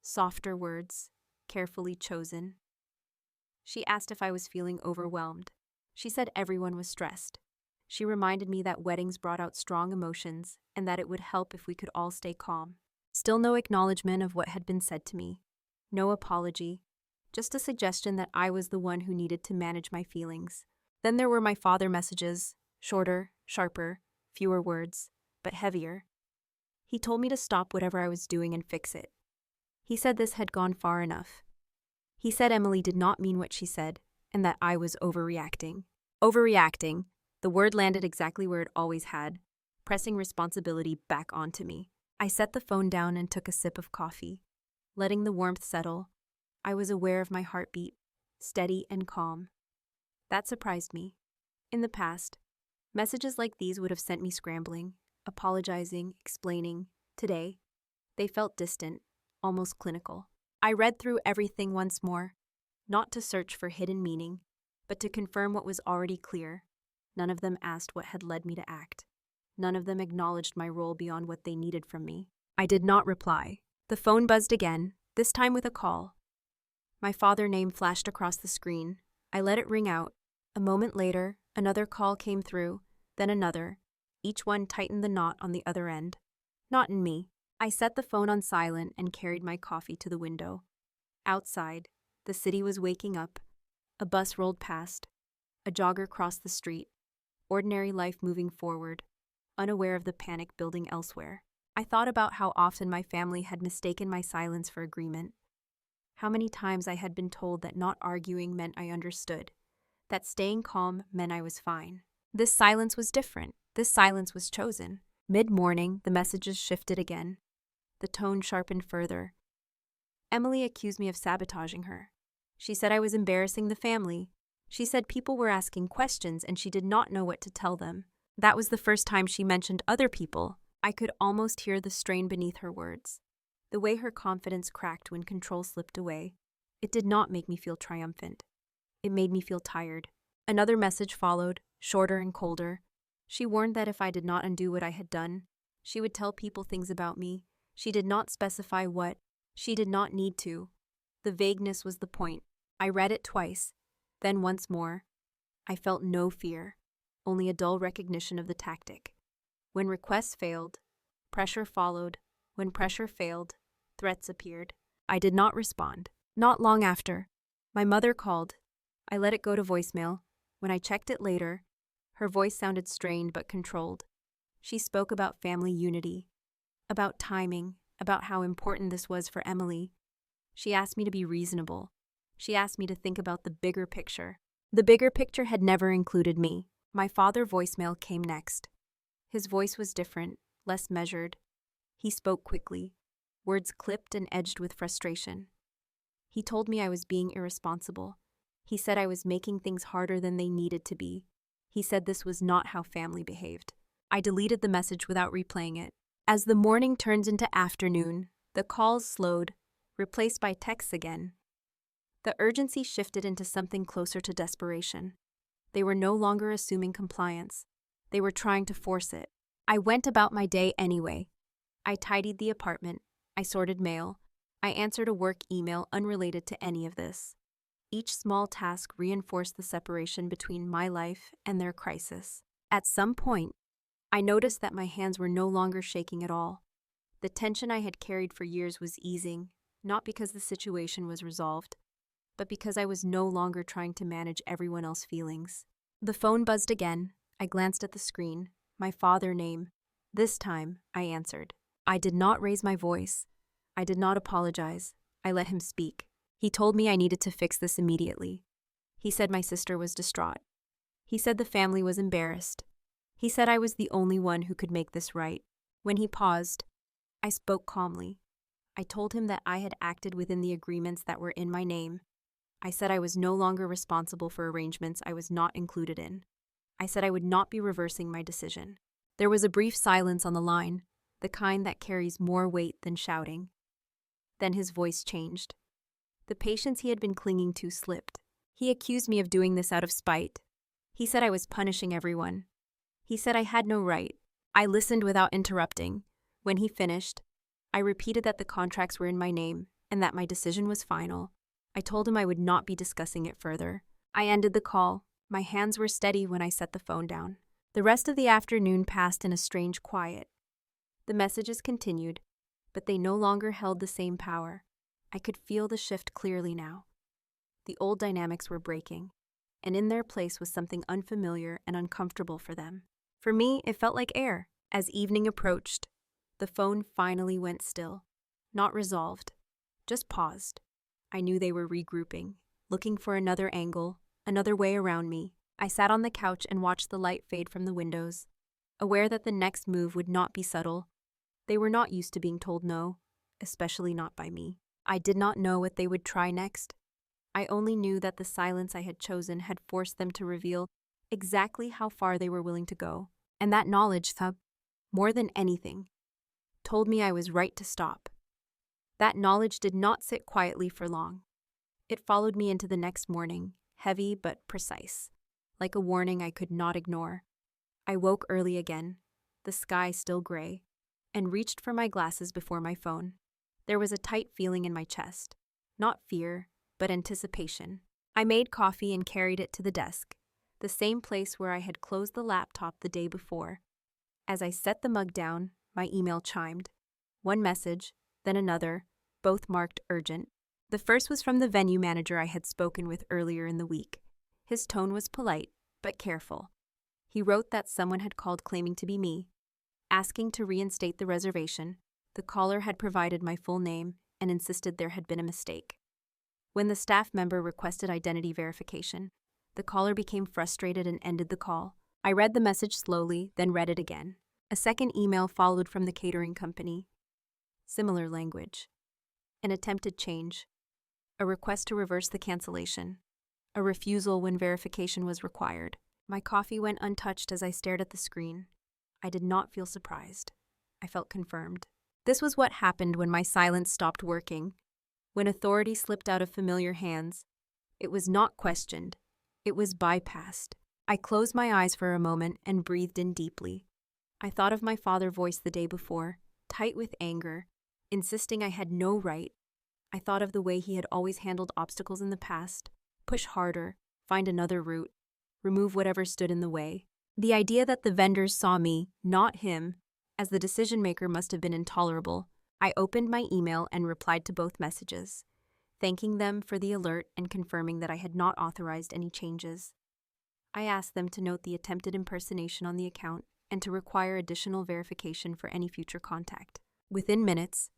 softer words, carefully chosen. She asked if I was feeling overwhelmed. She said everyone was stressed. She reminded me that weddings brought out strong emotions and that it would help if we could all stay calm. Still no acknowledgement of what had been said to me. No apology. Just a suggestion that I was the one who needed to manage my feelings. Then there were my father's messages, shorter, sharper, fewer words, but heavier. He told me to stop whatever I was doing and fix it. He said this had gone far enough. He said Emily did not mean what she said, and that I was overreacting. Overreacting. The word landed exactly where it always had. pressing responsibility back onto me. I set the phone down and took a sip of coffee. Letting the warmth settle, I was aware of my heartbeat, steady and calm. That surprised me. In the past, messages like these would have sent me scrambling, apologizing, explaining. Today, they felt distant, almost clinical. I read through everything once more, not to search for hidden meaning, but to confirm what was already clear. None of them asked what had led me to act. None of them acknowledged my role beyond what they needed from me. I did not reply. The phone buzzed again, this time with a call. My father's name flashed across the screen. I let it ring out. A moment later, another call came through, then another. Each one tightened the knot on the other end. Not in me. I set the phone on silent and carried my coffee to the window. Outside, the city was waking up. A bus rolled past. A jogger crossed the street. Ordinary life moving forward, unaware of the panic building elsewhere. I thought about how often my family had mistaken my silence for agreement. How many times I had been told that not arguing meant I understood, that staying calm meant I was fine. This silence was different. This silence was chosen. Mid-morning, the messages shifted again. The tone sharpened further. Emily accused me of sabotaging her. She said I was embarrassing the family. She said people were asking questions and she did not know what to tell them. That was the first time she mentioned other people. I could almost hear the strain beneath her words. The way her confidence cracked when control slipped away. It did not make me feel triumphant. It made me feel tired. Another message followed, shorter and colder. She warned that if I did not undo what I had done, she would tell people things about me. She did not specify what. She did not need to. The vagueness was the point. I read it twice, then once more. I felt no fear, only a dull recognition of the tactic. When requests failed, pressure followed. When pressure failed, threats appeared. I did not respond. Not long after, my mother called. I let it go to voicemail. When I checked it later, her voice sounded strained but controlled. She spoke about family unity, about timing, about how important this was for Emily. She asked me to be reasonable. She asked me to think about the bigger picture. The bigger picture had never included me. My father's voicemail came next. His voice was different, less measured. He spoke quickly, words clipped and edged with frustration. He told me I was being irresponsible. He said I was making things harder than they needed to be. He said this was not how family behaved. I deleted the message without replaying it. As the morning turned into afternoon, the calls slowed, replaced by texts again. The urgency shifted into something closer to desperation. They were no longer assuming compliance. They were trying to force it. I went about my day anyway. I tidied the apartment. I sorted mail. I answered a work email unrelated to any of this. Each small task reinforced the separation between my life and their crisis. At some point, I noticed that my hands were no longer shaking at all. The tension I had carried for years was easing, not because the situation was resolved, but because I was no longer trying to manage everyone else's feelings. The phone buzzed again. I glanced at the screen. My father's name. This time, I answered. I did not raise my voice. I did not apologize. I let him speak. He told me I needed to fix this immediately. He said my sister was distraught. He said the family was embarrassed. He said I was the only one who could make this right. When he paused, I spoke calmly. I told him that I had acted within the agreements that were in my name. I said I was no longer responsible for arrangements I was not included in. I said I would not be reversing my decision. There was a brief silence on the line, the kind that carries more weight than shouting. Then his voice changed. The patience he had been clinging to slipped. He accused me of doing this out of spite. He said I was punishing everyone. He said I had no right. I listened without interrupting. When he finished, I repeated that the contracts were in my name and that my decision was final. I told him I would not be discussing it further. I ended the call. My hands were steady when I set the phone down. The rest of the afternoon passed in a strange quiet. The messages continued, but they no longer held the same power. I could feel the shift clearly now. The old dynamics were breaking, and in their place was something unfamiliar and uncomfortable for them. For me, it felt like air. As evening approached, the phone finally went still. Not resolved, just paused. I knew they were regrouping, looking for another angle, another way around me. I sat on the couch and watched the light fade from the windows. aware that the next move would not be subtle. They were not used to being told no, especially not by me. I did not know what they would try next. I only knew that the silence I had chosen had forced them to reveal exactly how far they were willing to go. And that knowledge, more than anything, told me I was right to stop. That knowledge did not sit quietly for long. It followed me into the next morning, heavy but precise, like a warning I could not ignore. I woke early again, the sky still gray, and reached for my glasses before my phone. There was a tight feeling in my chest, not fear, but anticipation. I made coffee and carried it to the desk, the same place where I had closed the laptop the day before. As I set the mug down, my email chimed. One message, then another, both marked urgent. The first was from the venue manager I had spoken with earlier in the week. His tone was polite, but careful. He wrote that someone had called claiming to be me, asking to reinstate the reservation. The caller had provided my full name and insisted there had been a mistake. When the staff member requested identity verification, the caller became frustrated and ended the call. I read the message slowly, then read it again. A second email followed from the catering company. Similar language. An attempted change. A request to reverse the cancellation. A refusal when verification was required. My coffee went untouched as I stared at the screen. I did not feel surprised. I felt confirmed. This was what happened when my silence stopped working. When authority slipped out of familiar hands, it was not questioned. It was bypassed. I closed my eyes for a moment and breathed in deeply. I thought of my father's voice the day before, tight with anger, insisting I had no right. I thought of the way he had always handled obstacles in the past. Push harder, find another route, remove whatever stood in the way. The idea that the vendors saw me, not him, as the decision maker must have been intolerable. I opened my email and replied to both messages, thanking them for the alert and confirming that I had not authorized any changes. I asked them to note the attempted impersonation on the account and to require additional verification for any future contact. Within minutes,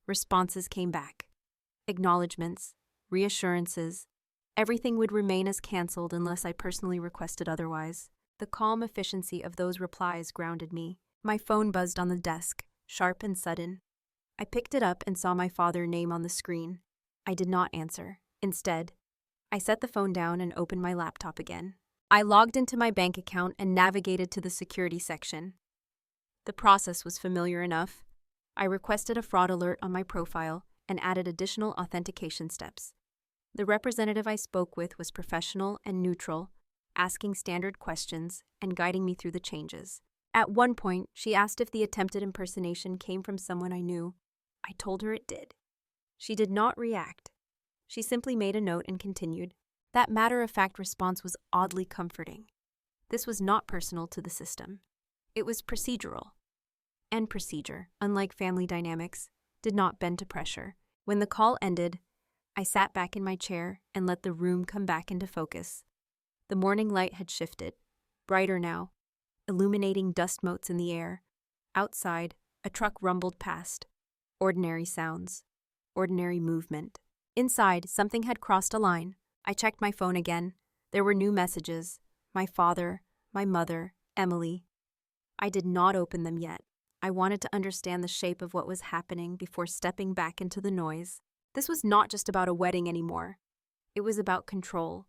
responses came back. Acknowledgements, reassurances, everything would remain as canceled unless I personally requested otherwise. The calm efficiency of those replies grounded me. My phone buzzed on the desk, sharp and sudden. I picked it up and saw my father's name on the screen. I did not answer. Instead, I set the phone down and opened my laptop again. I logged into my bank account and navigated to the security section. The process was familiar enough. I requested a fraud alert on my profile and added additional authentication steps. The representative I spoke with was professional and neutral, asking standard questions and guiding me through the changes. At one point, she asked if the attempted impersonation came from someone I knew. I told her it did. She did not react. She simply made a note and continued. That matter-of-fact response was oddly comforting. This was not personal to the system. It was procedural. And procedure, unlike family dynamics, did not bend to pressure. When the call ended, I sat back in my chair and let the room come back into focus. The morning light had shifted, brighter now, illuminating dust motes in the air. Outside, a truck rumbled past. Ordinary sounds. Ordinary movement. Inside, something had crossed a line. I checked my phone again. There were new messages. My father, my mother, Emily. I did not open them yet. I wanted to understand the shape of what was happening before stepping back into the noise. This was not just about a wedding anymore. It was about control,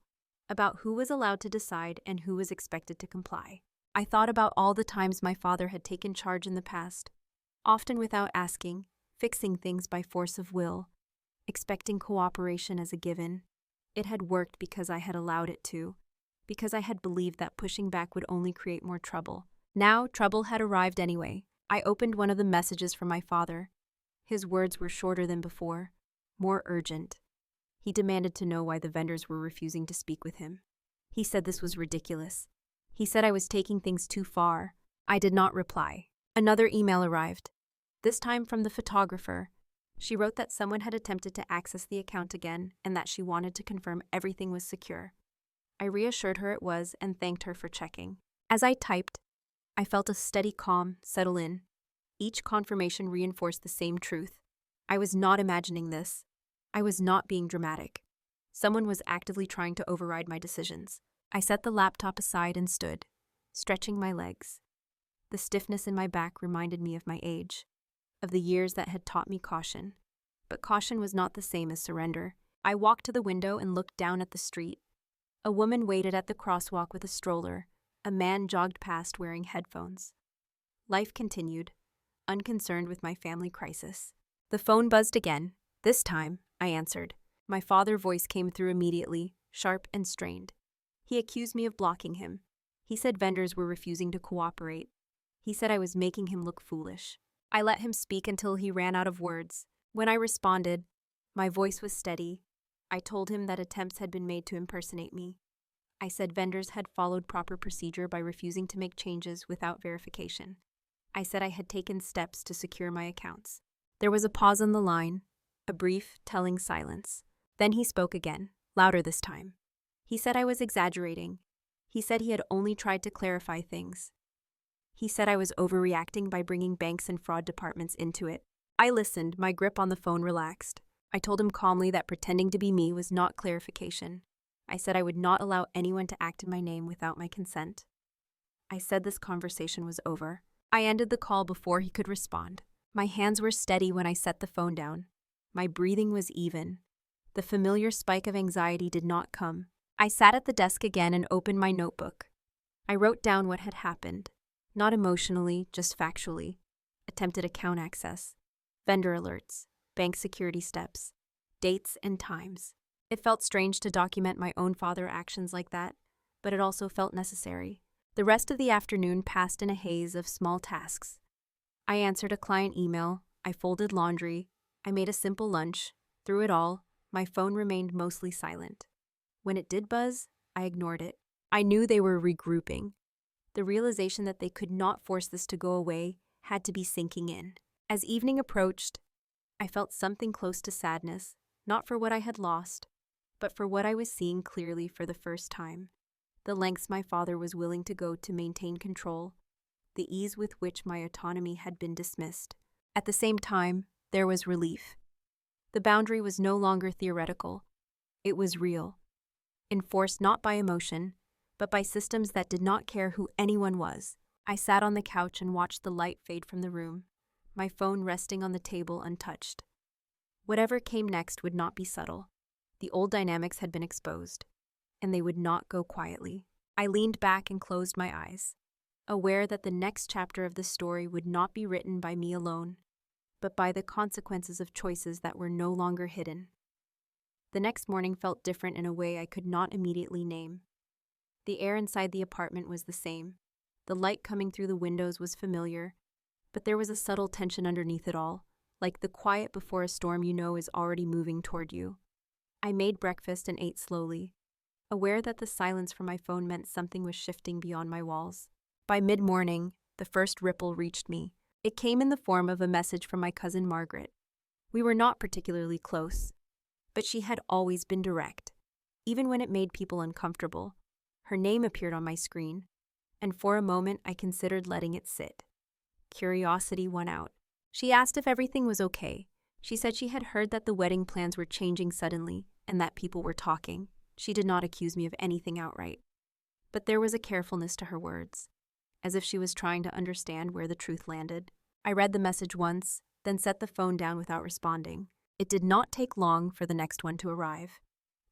about who was allowed to decide and who was expected to comply. I thought about all the times my father had taken charge in the past, often without asking, fixing things by force of will, expecting cooperation as a given. It had worked because I had allowed it to, because I had believed that pushing back would only create more trouble. Now, trouble had arrived anyway. I opened one of the messages from my father. His words were shorter than before, more urgent. He demanded to know why the vendors were refusing to speak with him. He said this was ridiculous. He said I was taking things too far. I did not reply. Another email arrived, this time from the photographer. She wrote that someone had attempted to access the account again and that she wanted to confirm everything was secure. I reassured her it was and thanked her for checking. As I typed, I felt a steady calm settle in. Each confirmation reinforced the same truth. I was not imagining this. I was not being dramatic. Someone was actively trying to override my decisions. I set the laptop aside and stood, stretching my legs. The stiffness in my back reminded me of my age, of the years that had taught me caution. But caution was not the same as surrender. I walked to the window and looked down at the street. A woman waited at the crosswalk with a stroller. A man jogged past wearing headphones. Life continued, unconcerned with my family crisis. The phone buzzed again. This time, I answered. My father's voice came through immediately, sharp and strained. He accused me of blocking him. He said vendors were refusing to cooperate. He said I was making him look foolish. I let him speak until he ran out of words. When I responded, my voice was steady. I told him that attempts had been made to impersonate me. I said vendors had followed proper procedure by refusing to make changes without verification. I said I had taken steps to secure my accounts. There was a pause on the line, a brief, telling silence. Then he spoke again, louder this time. He said I was exaggerating. He said he had only tried to clarify things. He said I was overreacting by bringing banks and fraud departments into it. I listened, my grip on the phone relaxed. I told him calmly that pretending to be me was not clarification. I said I would not allow anyone to act in my name without my consent. I said this conversation was over. I ended the call before he could respond. My hands were steady when I set the phone down. My breathing was even. The familiar spike of anxiety did not come. I sat at the desk again and opened my notebook. I wrote down what had happened, not emotionally, just factually. Attempted account access, vendor alerts, bank security steps, dates and times. It felt strange to document my own father's actions like that, but it also felt necessary. The rest of the afternoon passed in a haze of small tasks. I answered a client email, I folded laundry, I made a simple lunch. Through it all, my phone remained mostly silent. When it did buzz, I ignored it. I knew they were regrouping. The realization that they could not force this to go away had to be sinking in. As evening approached, I felt something close to sadness, not for what I had lost, but for what I was seeing clearly for the first time. The lengths my father was willing to go to maintain control, the ease with which my autonomy had been dismissed. At the same time, there was relief. The boundary was no longer theoretical. It was real, enforced not by emotion, but by systems that did not care who anyone was. I sat on the couch and watched the light fade from the room, my phone resting on the table untouched. Whatever came next would not be subtle. The old dynamics had been exposed, and they would not go quietly. I leaned back and closed my eyes, aware that the next chapter of the story would not be written by me alone, but by the consequences of choices that were no longer hidden. The next morning felt different in a way I could not immediately name. The air inside the apartment was the same. The light coming through the windows was familiar, but there was a subtle tension underneath it all, like the quiet before a storm you know is already moving toward you. I made breakfast and ate slowly, aware that the silence from my phone meant something was shifting beyond my walls. By mid-morning, the first ripple reached me. It came in the form of a message from my cousin Margaret. We were not particularly close, but she had always been direct, even when it made people uncomfortable. Her name appeared on my screen, and for a moment I considered letting it sit. Curiosity won out. She asked if everything was okay. She said she had heard that the wedding plans were changing suddenly and that people were talking. She did not accuse me of anything outright. But there was a carefulness to her words, as if she was trying to understand where the truth landed. I read the message once, then set the phone down without responding. It did not take long for the next one to arrive.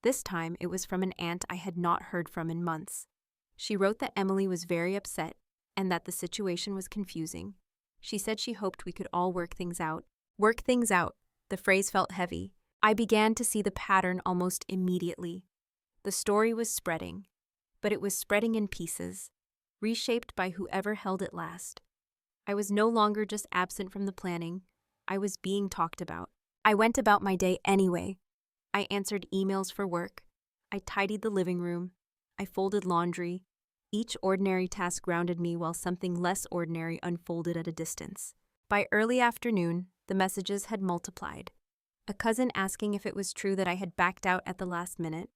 This time it was from an aunt I had not heard from in months. She wrote that Emily was very upset and that the situation was confusing. She said she hoped we could all work things out. Work things out. The phrase felt heavy. I began to see the pattern almost immediately. The story was spreading, but it was spreading in pieces, reshaped by whoever held it last. I was no longer just absent from the planning. I was being talked about. I went about my day anyway. I answered emails for work. I tidied the living room. I folded laundry. Each ordinary task grounded me while something less ordinary unfolded at a distance. By early afternoon, the messages had multiplied. A cousin asking if it was true that I had backed out at the last minute.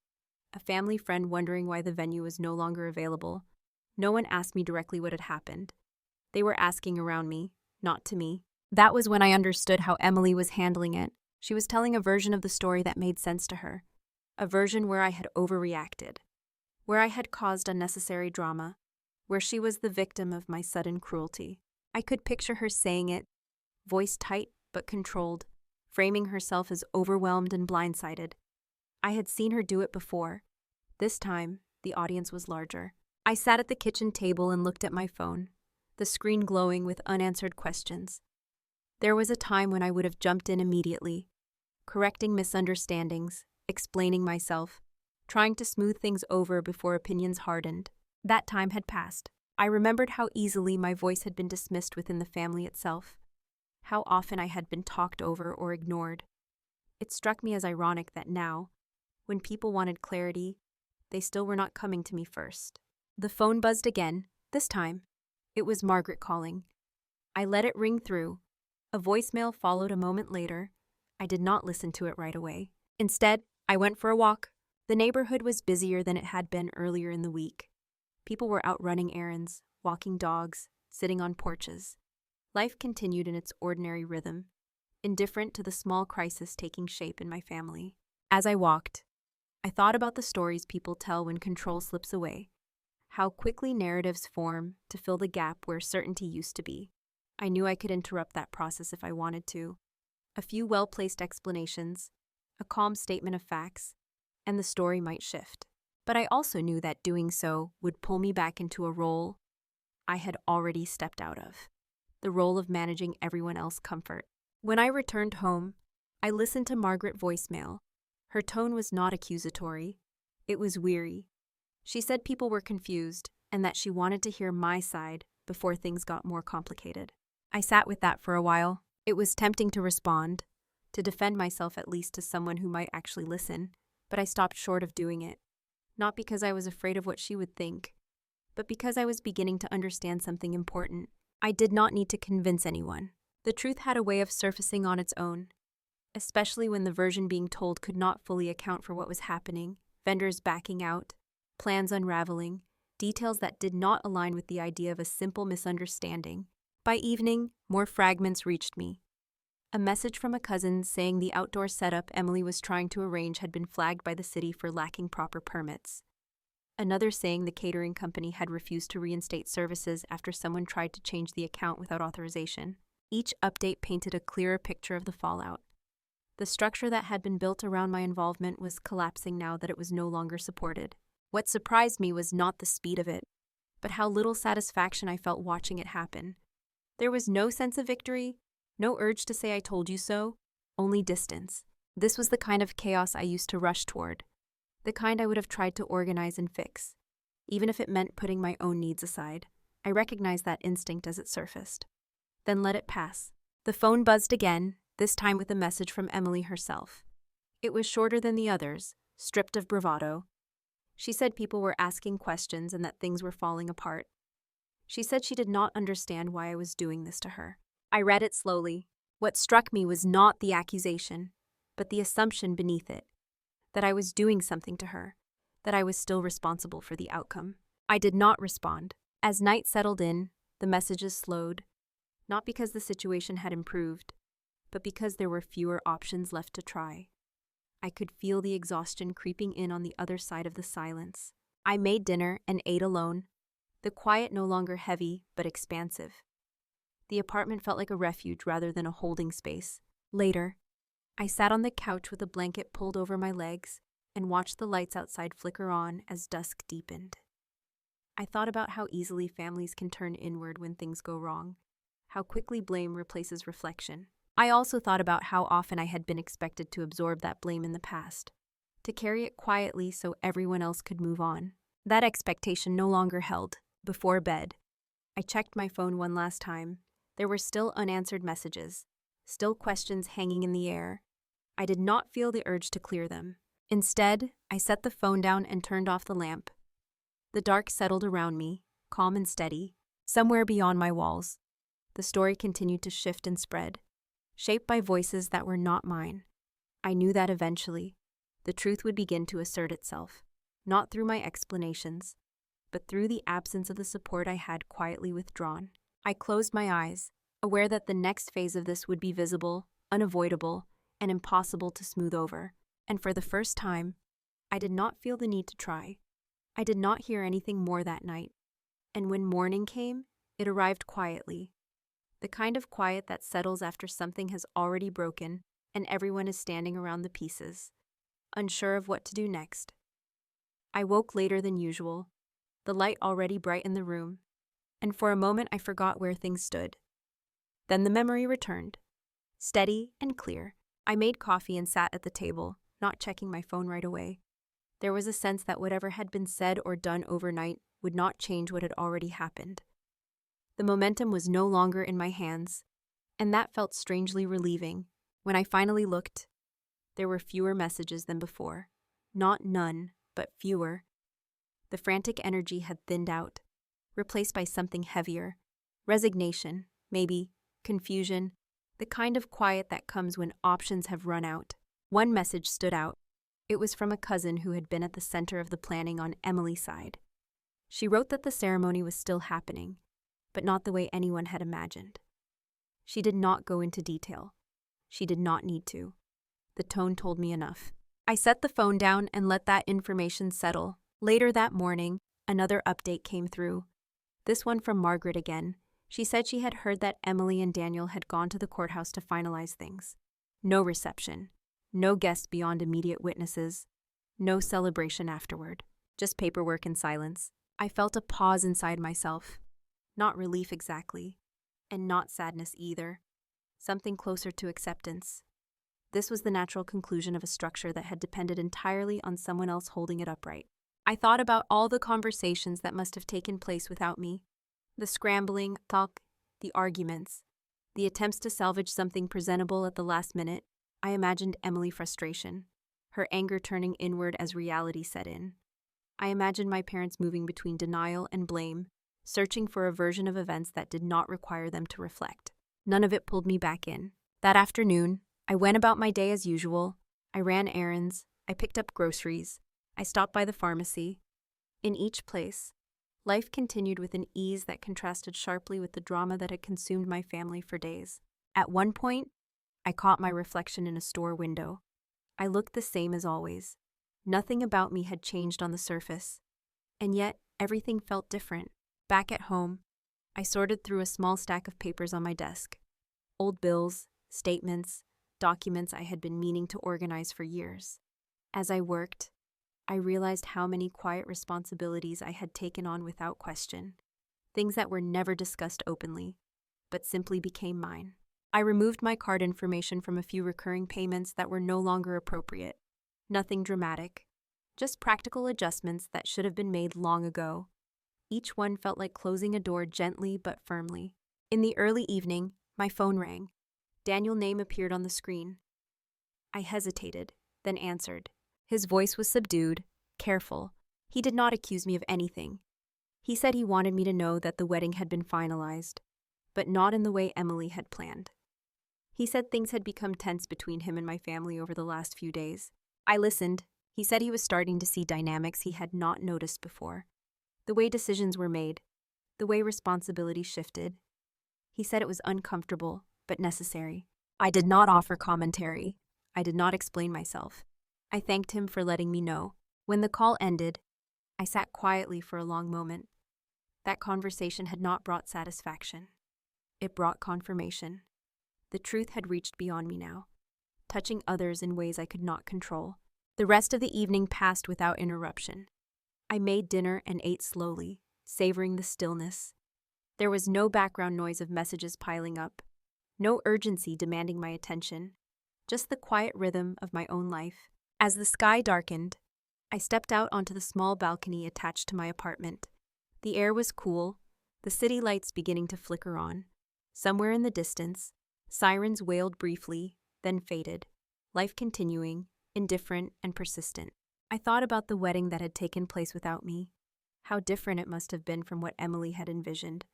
A family friend wondering why the venue was no longer available. No one asked me directly what had happened. They were asking around me, not to me. That was when I understood how Emily was handling it. She was telling a version of the story that made sense to her. A version where I had overreacted, where I had caused unnecessary drama, where she was the victim of my sudden cruelty. I could picture her saying it, voice tight but controlled, framing herself as overwhelmed and blindsided. I had seen her do it before. This time, the audience was larger. I sat at the kitchen table and looked at my phone, the screen glowing with unanswered questions. There was a time when I would have jumped in immediately, correcting misunderstandings, explaining myself, trying to smooth things over before opinions hardened. That time had passed. I remembered how easily my voice had been dismissed within the family itself, how often I had been talked over or ignored. It struck me as ironic that now, when people wanted clarity, they still were not coming to me first. The phone buzzed again, this time. It was Margaret calling. I let it ring through. A voicemail followed a moment later. I did not listen to it right away. Instead, I went for a walk. The neighborhood was busier than it had been earlier in the week. People were out running errands, walking dogs, sitting on porches. Life continued in its ordinary rhythm, indifferent to the small crisis taking shape in my family. As I walked, I thought about the stories people tell when control slips away, how quickly narratives form to fill the gap where certainty used to be. I knew I could interrupt that process if I wanted to. A few well-placed explanations, a calm statement of facts, and the story might shift. But I also knew that doing so would pull me back into a role I had already stepped out of, the role of managing everyone else's comfort. When I returned home, I listened to Margaret's voicemail. Her tone was not accusatory. It was weary. She said people were confused and that she wanted to hear my side before things got more complicated. I sat with that for a while. It was tempting to respond, to defend myself at least to someone who might actually listen, but I stopped short of doing it. Not because I was afraid of what she would think, but because I was beginning to understand something important. I did not need to convince anyone. The truth had a way of surfacing on its own, especially when the version being told could not fully account for what was happening, vendors backing out, plans unraveling, details that did not align with the idea of a simple misunderstanding. By evening, more fragments reached me. A message from a cousin saying the outdoor setup Emily was trying to arrange had been flagged by the city for lacking proper permits. Another saying the catering company had refused to reinstate services after someone tried to change the account without authorization. Each update painted a clearer picture of the fallout. The structure that had been built around my involvement was collapsing now that it was no longer supported. What surprised me was not the speed of it, but how little satisfaction I felt watching it happen. There was no sense of victory, no urge to say I told you so, only distance. This was the kind of chaos I used to rush toward, the kind I would have tried to organize and fix, even if it meant putting my own needs aside. I recognized that instinct as it surfaced, then let it pass. The phone buzzed again, this time with a message from Emily herself. It was shorter than the others, stripped of bravado. She said people were asking questions and that things were falling apart. She said she did not understand why I was doing this to her. I read it slowly. What struck me was not the accusation, but the assumption beneath it, that I was doing something to her, that I was still responsible for the outcome. I did not respond. As night settled in, the messages slowed, not because the situation had improved, but because there were fewer options left to try. I could feel the exhaustion creeping in on the other side of the silence. I made dinner and ate alone, the quiet no longer heavy but expansive. The apartment felt like a refuge rather than a holding space. Later, I sat on the couch with a blanket pulled over my legs and watched the lights outside flicker on as dusk deepened. I thought about how easily families can turn inward when things go wrong, how quickly blame replaces reflection. I also thought about how often I had been expected to absorb that blame in the past, to carry it quietly so everyone else could move on. That expectation no longer held. Before bed, I checked my phone one last time. There were still unanswered messages, still questions hanging in the air. I did not feel the urge to clear them. Instead, I set the phone down and turned off the lamp. The dark settled around me, calm and steady. Somewhere beyond my walls, the story continued to shift and spread, shaped by voices that were not mine. I knew that eventually, the truth would begin to assert itself, not through my explanations, but through the absence of the support I had quietly withdrawn. I closed my eyes, aware that the next phase of this would be visible, unavoidable, and impossible to smooth over. And for the first time, I did not feel the need to try. I did not hear anything more that night. And when morning came, it arrived quietly. The kind of quiet that settles after something has already broken and everyone is standing around the pieces, unsure of what to do next. I woke later than usual, the light already bright in the room, and for a moment I forgot where things stood. Then the memory returned, steady and clear. I made coffee and sat at the table, not checking my phone right away. There was a sense that whatever had been said or done overnight would not change what had already happened. The momentum was no longer in my hands, and that felt strangely relieving. When I finally looked, there were fewer messages than before. Not none, but fewer. The frantic energy had thinned out, replaced by something heavier. Resignation, maybe, confusion, the kind of quiet that comes when options have run out. One message stood out. It was from a cousin who had been at the center of the planning on Emily's side. She wrote that the ceremony was still happening, but not the way anyone had imagined. She did not go into detail. She did not need to. The tone told me enough. I set the phone down and let that information settle. Later that morning, another update came through. This one from Margaret again. She said she had heard that Emily and Daniel had gone to the courthouse to finalize things. No reception. No guests beyond immediate witnesses. No celebration afterward. Just paperwork and silence. I felt a pause inside myself. Not relief exactly, and not sadness either. Something closer to acceptance. This was the natural conclusion of a structure that had depended entirely on someone else holding it upright. I thought about all the conversations that must have taken place without me. The scrambling, talk, the arguments, the attempts to salvage something presentable at the last minute. I imagined Emily's frustration, her anger turning inward as reality set in. I imagined my parents moving between denial and blame, searching for a version of events that did not require them to reflect. None of it pulled me back in. That afternoon, I went about my day as usual. I ran errands. I picked up groceries. I stopped by the pharmacy. In each place, life continued with an ease that contrasted sharply with the drama that had consumed my family for days. At one point, I caught my reflection in a store window. I looked the same as always. Nothing about me had changed on the surface. And yet, everything felt different. Back at home, I sorted through a small stack of papers on my desk. Old bills, statements, documents I had been meaning to organize for years. As I worked, I realized how many quiet responsibilities I had taken on without question. Things that were never discussed openly, but simply became mine. I removed my card information from a few recurring payments that were no longer appropriate. Nothing dramatic, just practical adjustments that should have been made long ago. Each one felt like closing a door gently but firmly. In the early evening, my phone rang. Daniel's name appeared on the screen. I hesitated, then answered. His voice was subdued, careful. He did not accuse me of anything. He said he wanted me to know that the wedding had been finalized, but not in the way Emily had planned. He said things had become tense between him and my family over the last few days. I listened. He said he was starting to see dynamics he had not noticed before. The way decisions were made, the way responsibility shifted. He said it was uncomfortable, but necessary. I did not offer commentary. I did not explain myself. I thanked him for letting me know. When the call ended, I sat quietly for a long moment. That conversation had not brought satisfaction. It brought confirmation. The truth had reached beyond me now, touching others in ways I could not control. The rest of the evening passed without interruption. I made dinner and ate slowly, savoring the stillness. There was no background noise of messages piling up, no urgency demanding my attention, just the quiet rhythm of my own life. As the sky darkened, I stepped out onto the small balcony attached to my apartment. The air was cool, the city lights beginning to flicker on. Somewhere in the distance, sirens wailed briefly, then faded, life continuing, indifferent and persistent. I thought about the wedding that had taken place without me, how different it must have been from what Emily had envisioned,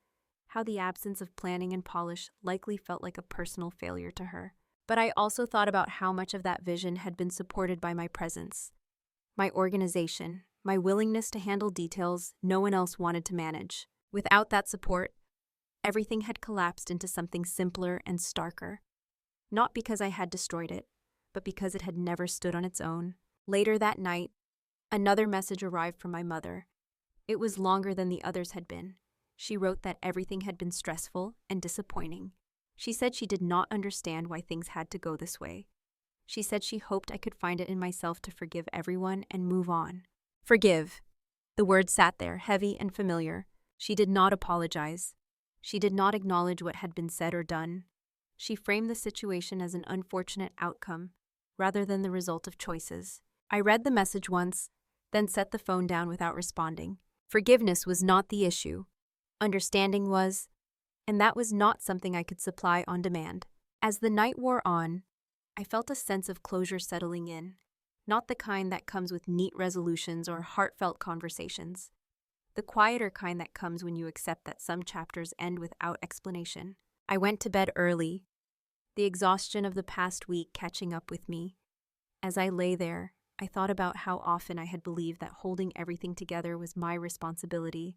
how the absence of planning and polish likely felt like a personal failure to her. But I also thought about how much of that vision had been supported by my presence, my organization, my willingness to handle details no one else wanted to manage. Without that support, everything had collapsed into something simpler and starker. Not because I had destroyed it, but because it had never stood on its own. Later that night, another message arrived from my mother. It was longer than the others had been. She wrote that everything had been stressful and disappointing. She said she did not understand why things had to go this way. She said she hoped I could find it in myself to forgive everyone and move on. Forgive. The word sat there, heavy and familiar. She did not apologize. She did not acknowledge what had been said or done. She framed the situation as an unfortunate outcome, rather than the result of choices. I read the message once, then set the phone down without responding. Forgiveness was not the issue. Understanding was, and that was not something I could supply on demand. As the night wore on, I felt a sense of closure settling in, not the kind that comes with neat resolutions or heartfelt conversations. The quieter kind that comes when you accept that some chapters end without explanation. I went to bed early, the exhaustion of the past week catching up with me. As I lay there, I thought about how often I had believed that holding everything together was my responsibility,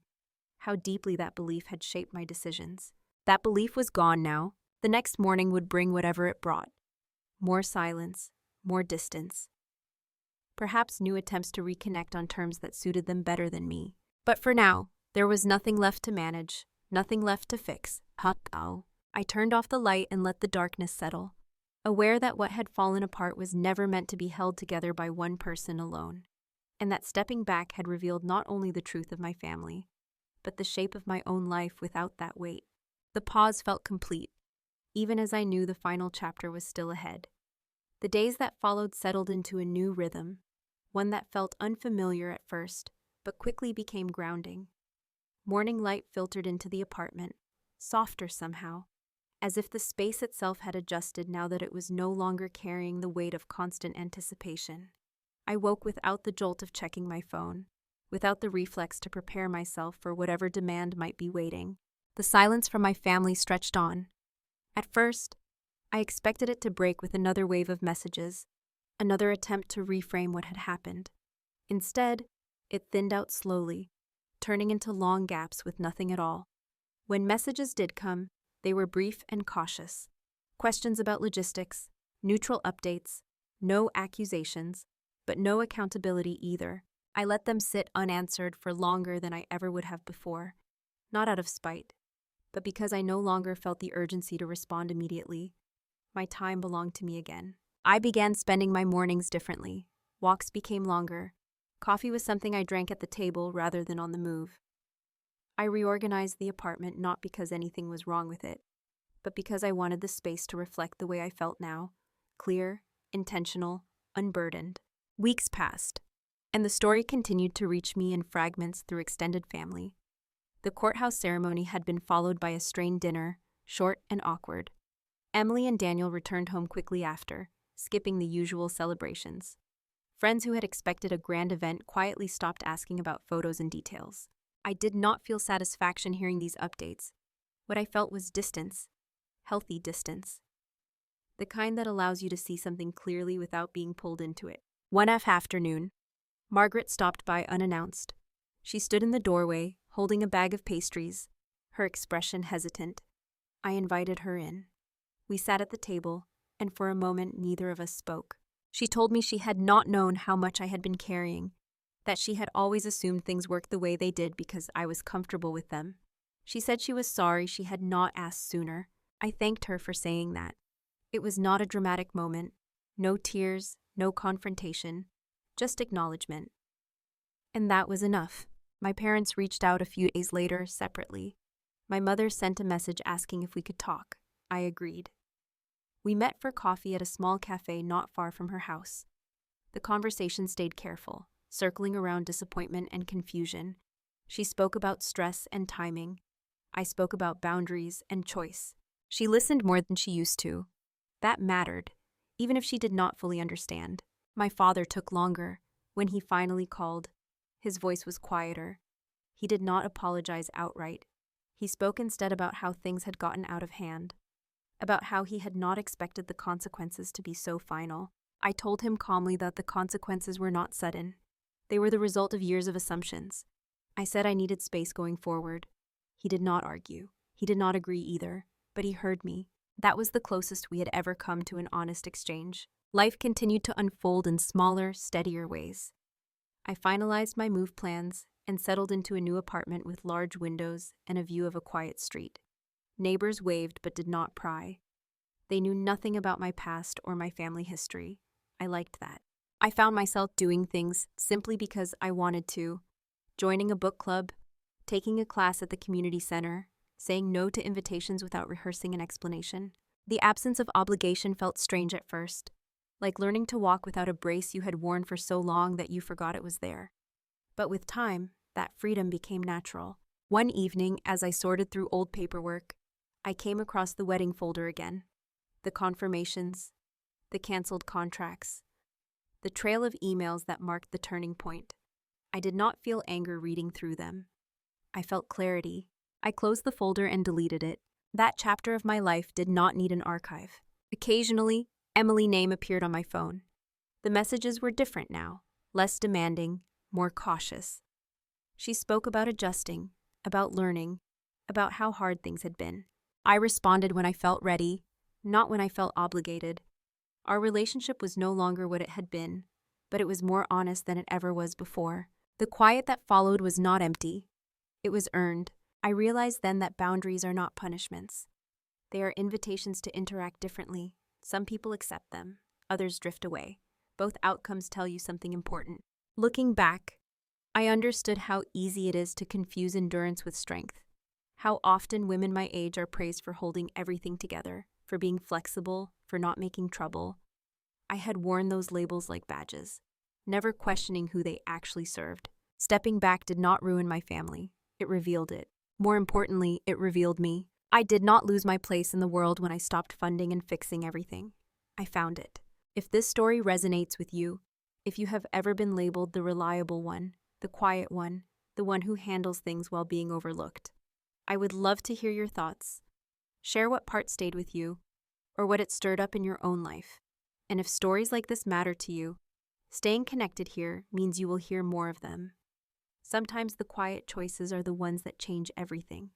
how deeply that belief had shaped my decisions. That belief was gone now. The next morning would bring whatever it brought. More silence, more distance. Perhaps new attempts to reconnect on terms that suited them better than me. But for now, there was nothing left to manage, nothing left to fix. I turned off the light and let the darkness settle, aware that what had fallen apart was never meant to be held together by one person alone, and that stepping back had revealed not only the truth of my family, but the shape of my own life without that weight. The pause felt complete, even as I knew the final chapter was still ahead. The days that followed settled into a new rhythm, one that felt unfamiliar at first, but quickly became grounding. Morning light filtered into the apartment, softer somehow, as if the space itself had adjusted now that it was no longer carrying the weight of constant anticipation. I woke without the jolt of checking my phone, without the reflex to prepare myself for whatever demand might be waiting. The silence from my family stretched on. At first, I expected it to break with another wave of messages, another attempt to reframe what had happened. Instead, it thinned out slowly, turning into long gaps with nothing at all. When messages did come, they were brief and cautious. Questions about logistics, neutral updates, no accusations, but no accountability either. I let them sit unanswered for longer than I ever would have before, not out of spite, but because I no longer felt the urgency to respond immediately. My time belonged to me again. I began spending my mornings differently. Walks became longer. Coffee was something I drank at the table rather than on the move. I reorganized the apartment not because anything was wrong with it, but because I wanted the space to reflect the way I felt now, clear, intentional, unburdened. Weeks passed, and the story continued to reach me in fragments through extended family. The courthouse ceremony had been followed by a strained dinner, short and awkward. Emily and Daniel returned home quickly after, skipping the usual celebrations. Friends who had expected a grand event quietly stopped asking about photos and details. I did not feel satisfaction hearing these updates. What I felt was distance, healthy distance. The kind that allows you to see something clearly without being pulled into it. One afternoon, Margaret stopped by unannounced. She stood in the doorway, holding a bag of pastries, her expression hesitant. I invited her in. We sat at the table, and for a moment neither of us spoke. She told me she had not known how much I had been carrying, that she had always assumed things worked the way they did because I was comfortable with them. She said she was sorry she had not asked sooner. I thanked her for saying that. It was not a dramatic moment, no tears, no confrontation, just acknowledgement. And that was enough. My parents reached out a few days later separately. My mother sent a message asking if we could talk. I agreed. We met for coffee at a small cafe not far from her house. The conversation stayed careful, circling around disappointment and confusion. She spoke about stress and timing. I spoke about boundaries and choice. She listened more than she used to. That mattered, even if she did not fully understand. My father took longer. When he finally called, his voice was quieter. He did not apologize outright. He spoke instead about how things had gotten out of hand, about how he had not expected the consequences to be so final. I told him calmly that the consequences were not sudden. They were the result of years of assumptions. I said I needed space going forward. He did not argue. He did not agree either, but he heard me. That was the closest we had ever come to an honest exchange. Life continued to unfold in smaller, steadier ways. I finalized my move plans, and settled into a new apartment with large windows and a view of a quiet street. Neighbors waved but did not pry. They knew nothing about my past or my family history. I liked that. I found myself doing things simply because I wanted to, joining a book club, taking a class at the community center, saying no to invitations without rehearsing an explanation. The absence of obligation felt strange at first, like learning to walk without a brace you had worn for so long that you forgot it was there. But with time, that freedom became natural. One evening, as I sorted through old paperwork, I came across the wedding folder again. The confirmations, the canceled contracts, the trail of emails that marked the turning point. I did not feel anger reading through them. I felt clarity. I closed the folder and deleted it. That chapter of my life did not need an archive. Occasionally, Emily's name appeared on my phone. The messages were different now, less demanding, more cautious. She spoke about adjusting, about learning, about how hard things had been. I responded when I felt ready, not when I felt obligated. Our relationship was no longer what it had been, but it was more honest than it ever was before. The quiet that followed was not empty. It was earned. I realized then that boundaries are not punishments. They are invitations to interact differently. Some people accept them, others drift away. Both outcomes tell you something important. Looking back, I understood how easy it is to confuse endurance with strength. How often women my age are praised for holding everything together, for being flexible, for not making trouble. I had worn those labels like badges, never questioning who they actually served. Stepping back did not ruin my family. It revealed it. More importantly, it revealed me. I did not lose my place in the world when I stopped funding and fixing everything. I found it. If this story resonates with you, if you have ever been labeled the reliable one, the quiet one, the one who handles things while being overlooked, I would love to hear your thoughts. Share what part stayed with you, or what it stirred up in your own life. And if stories like this matter to you, staying connected here means you will hear more of them. Sometimes the quiet choices are the ones that change everything.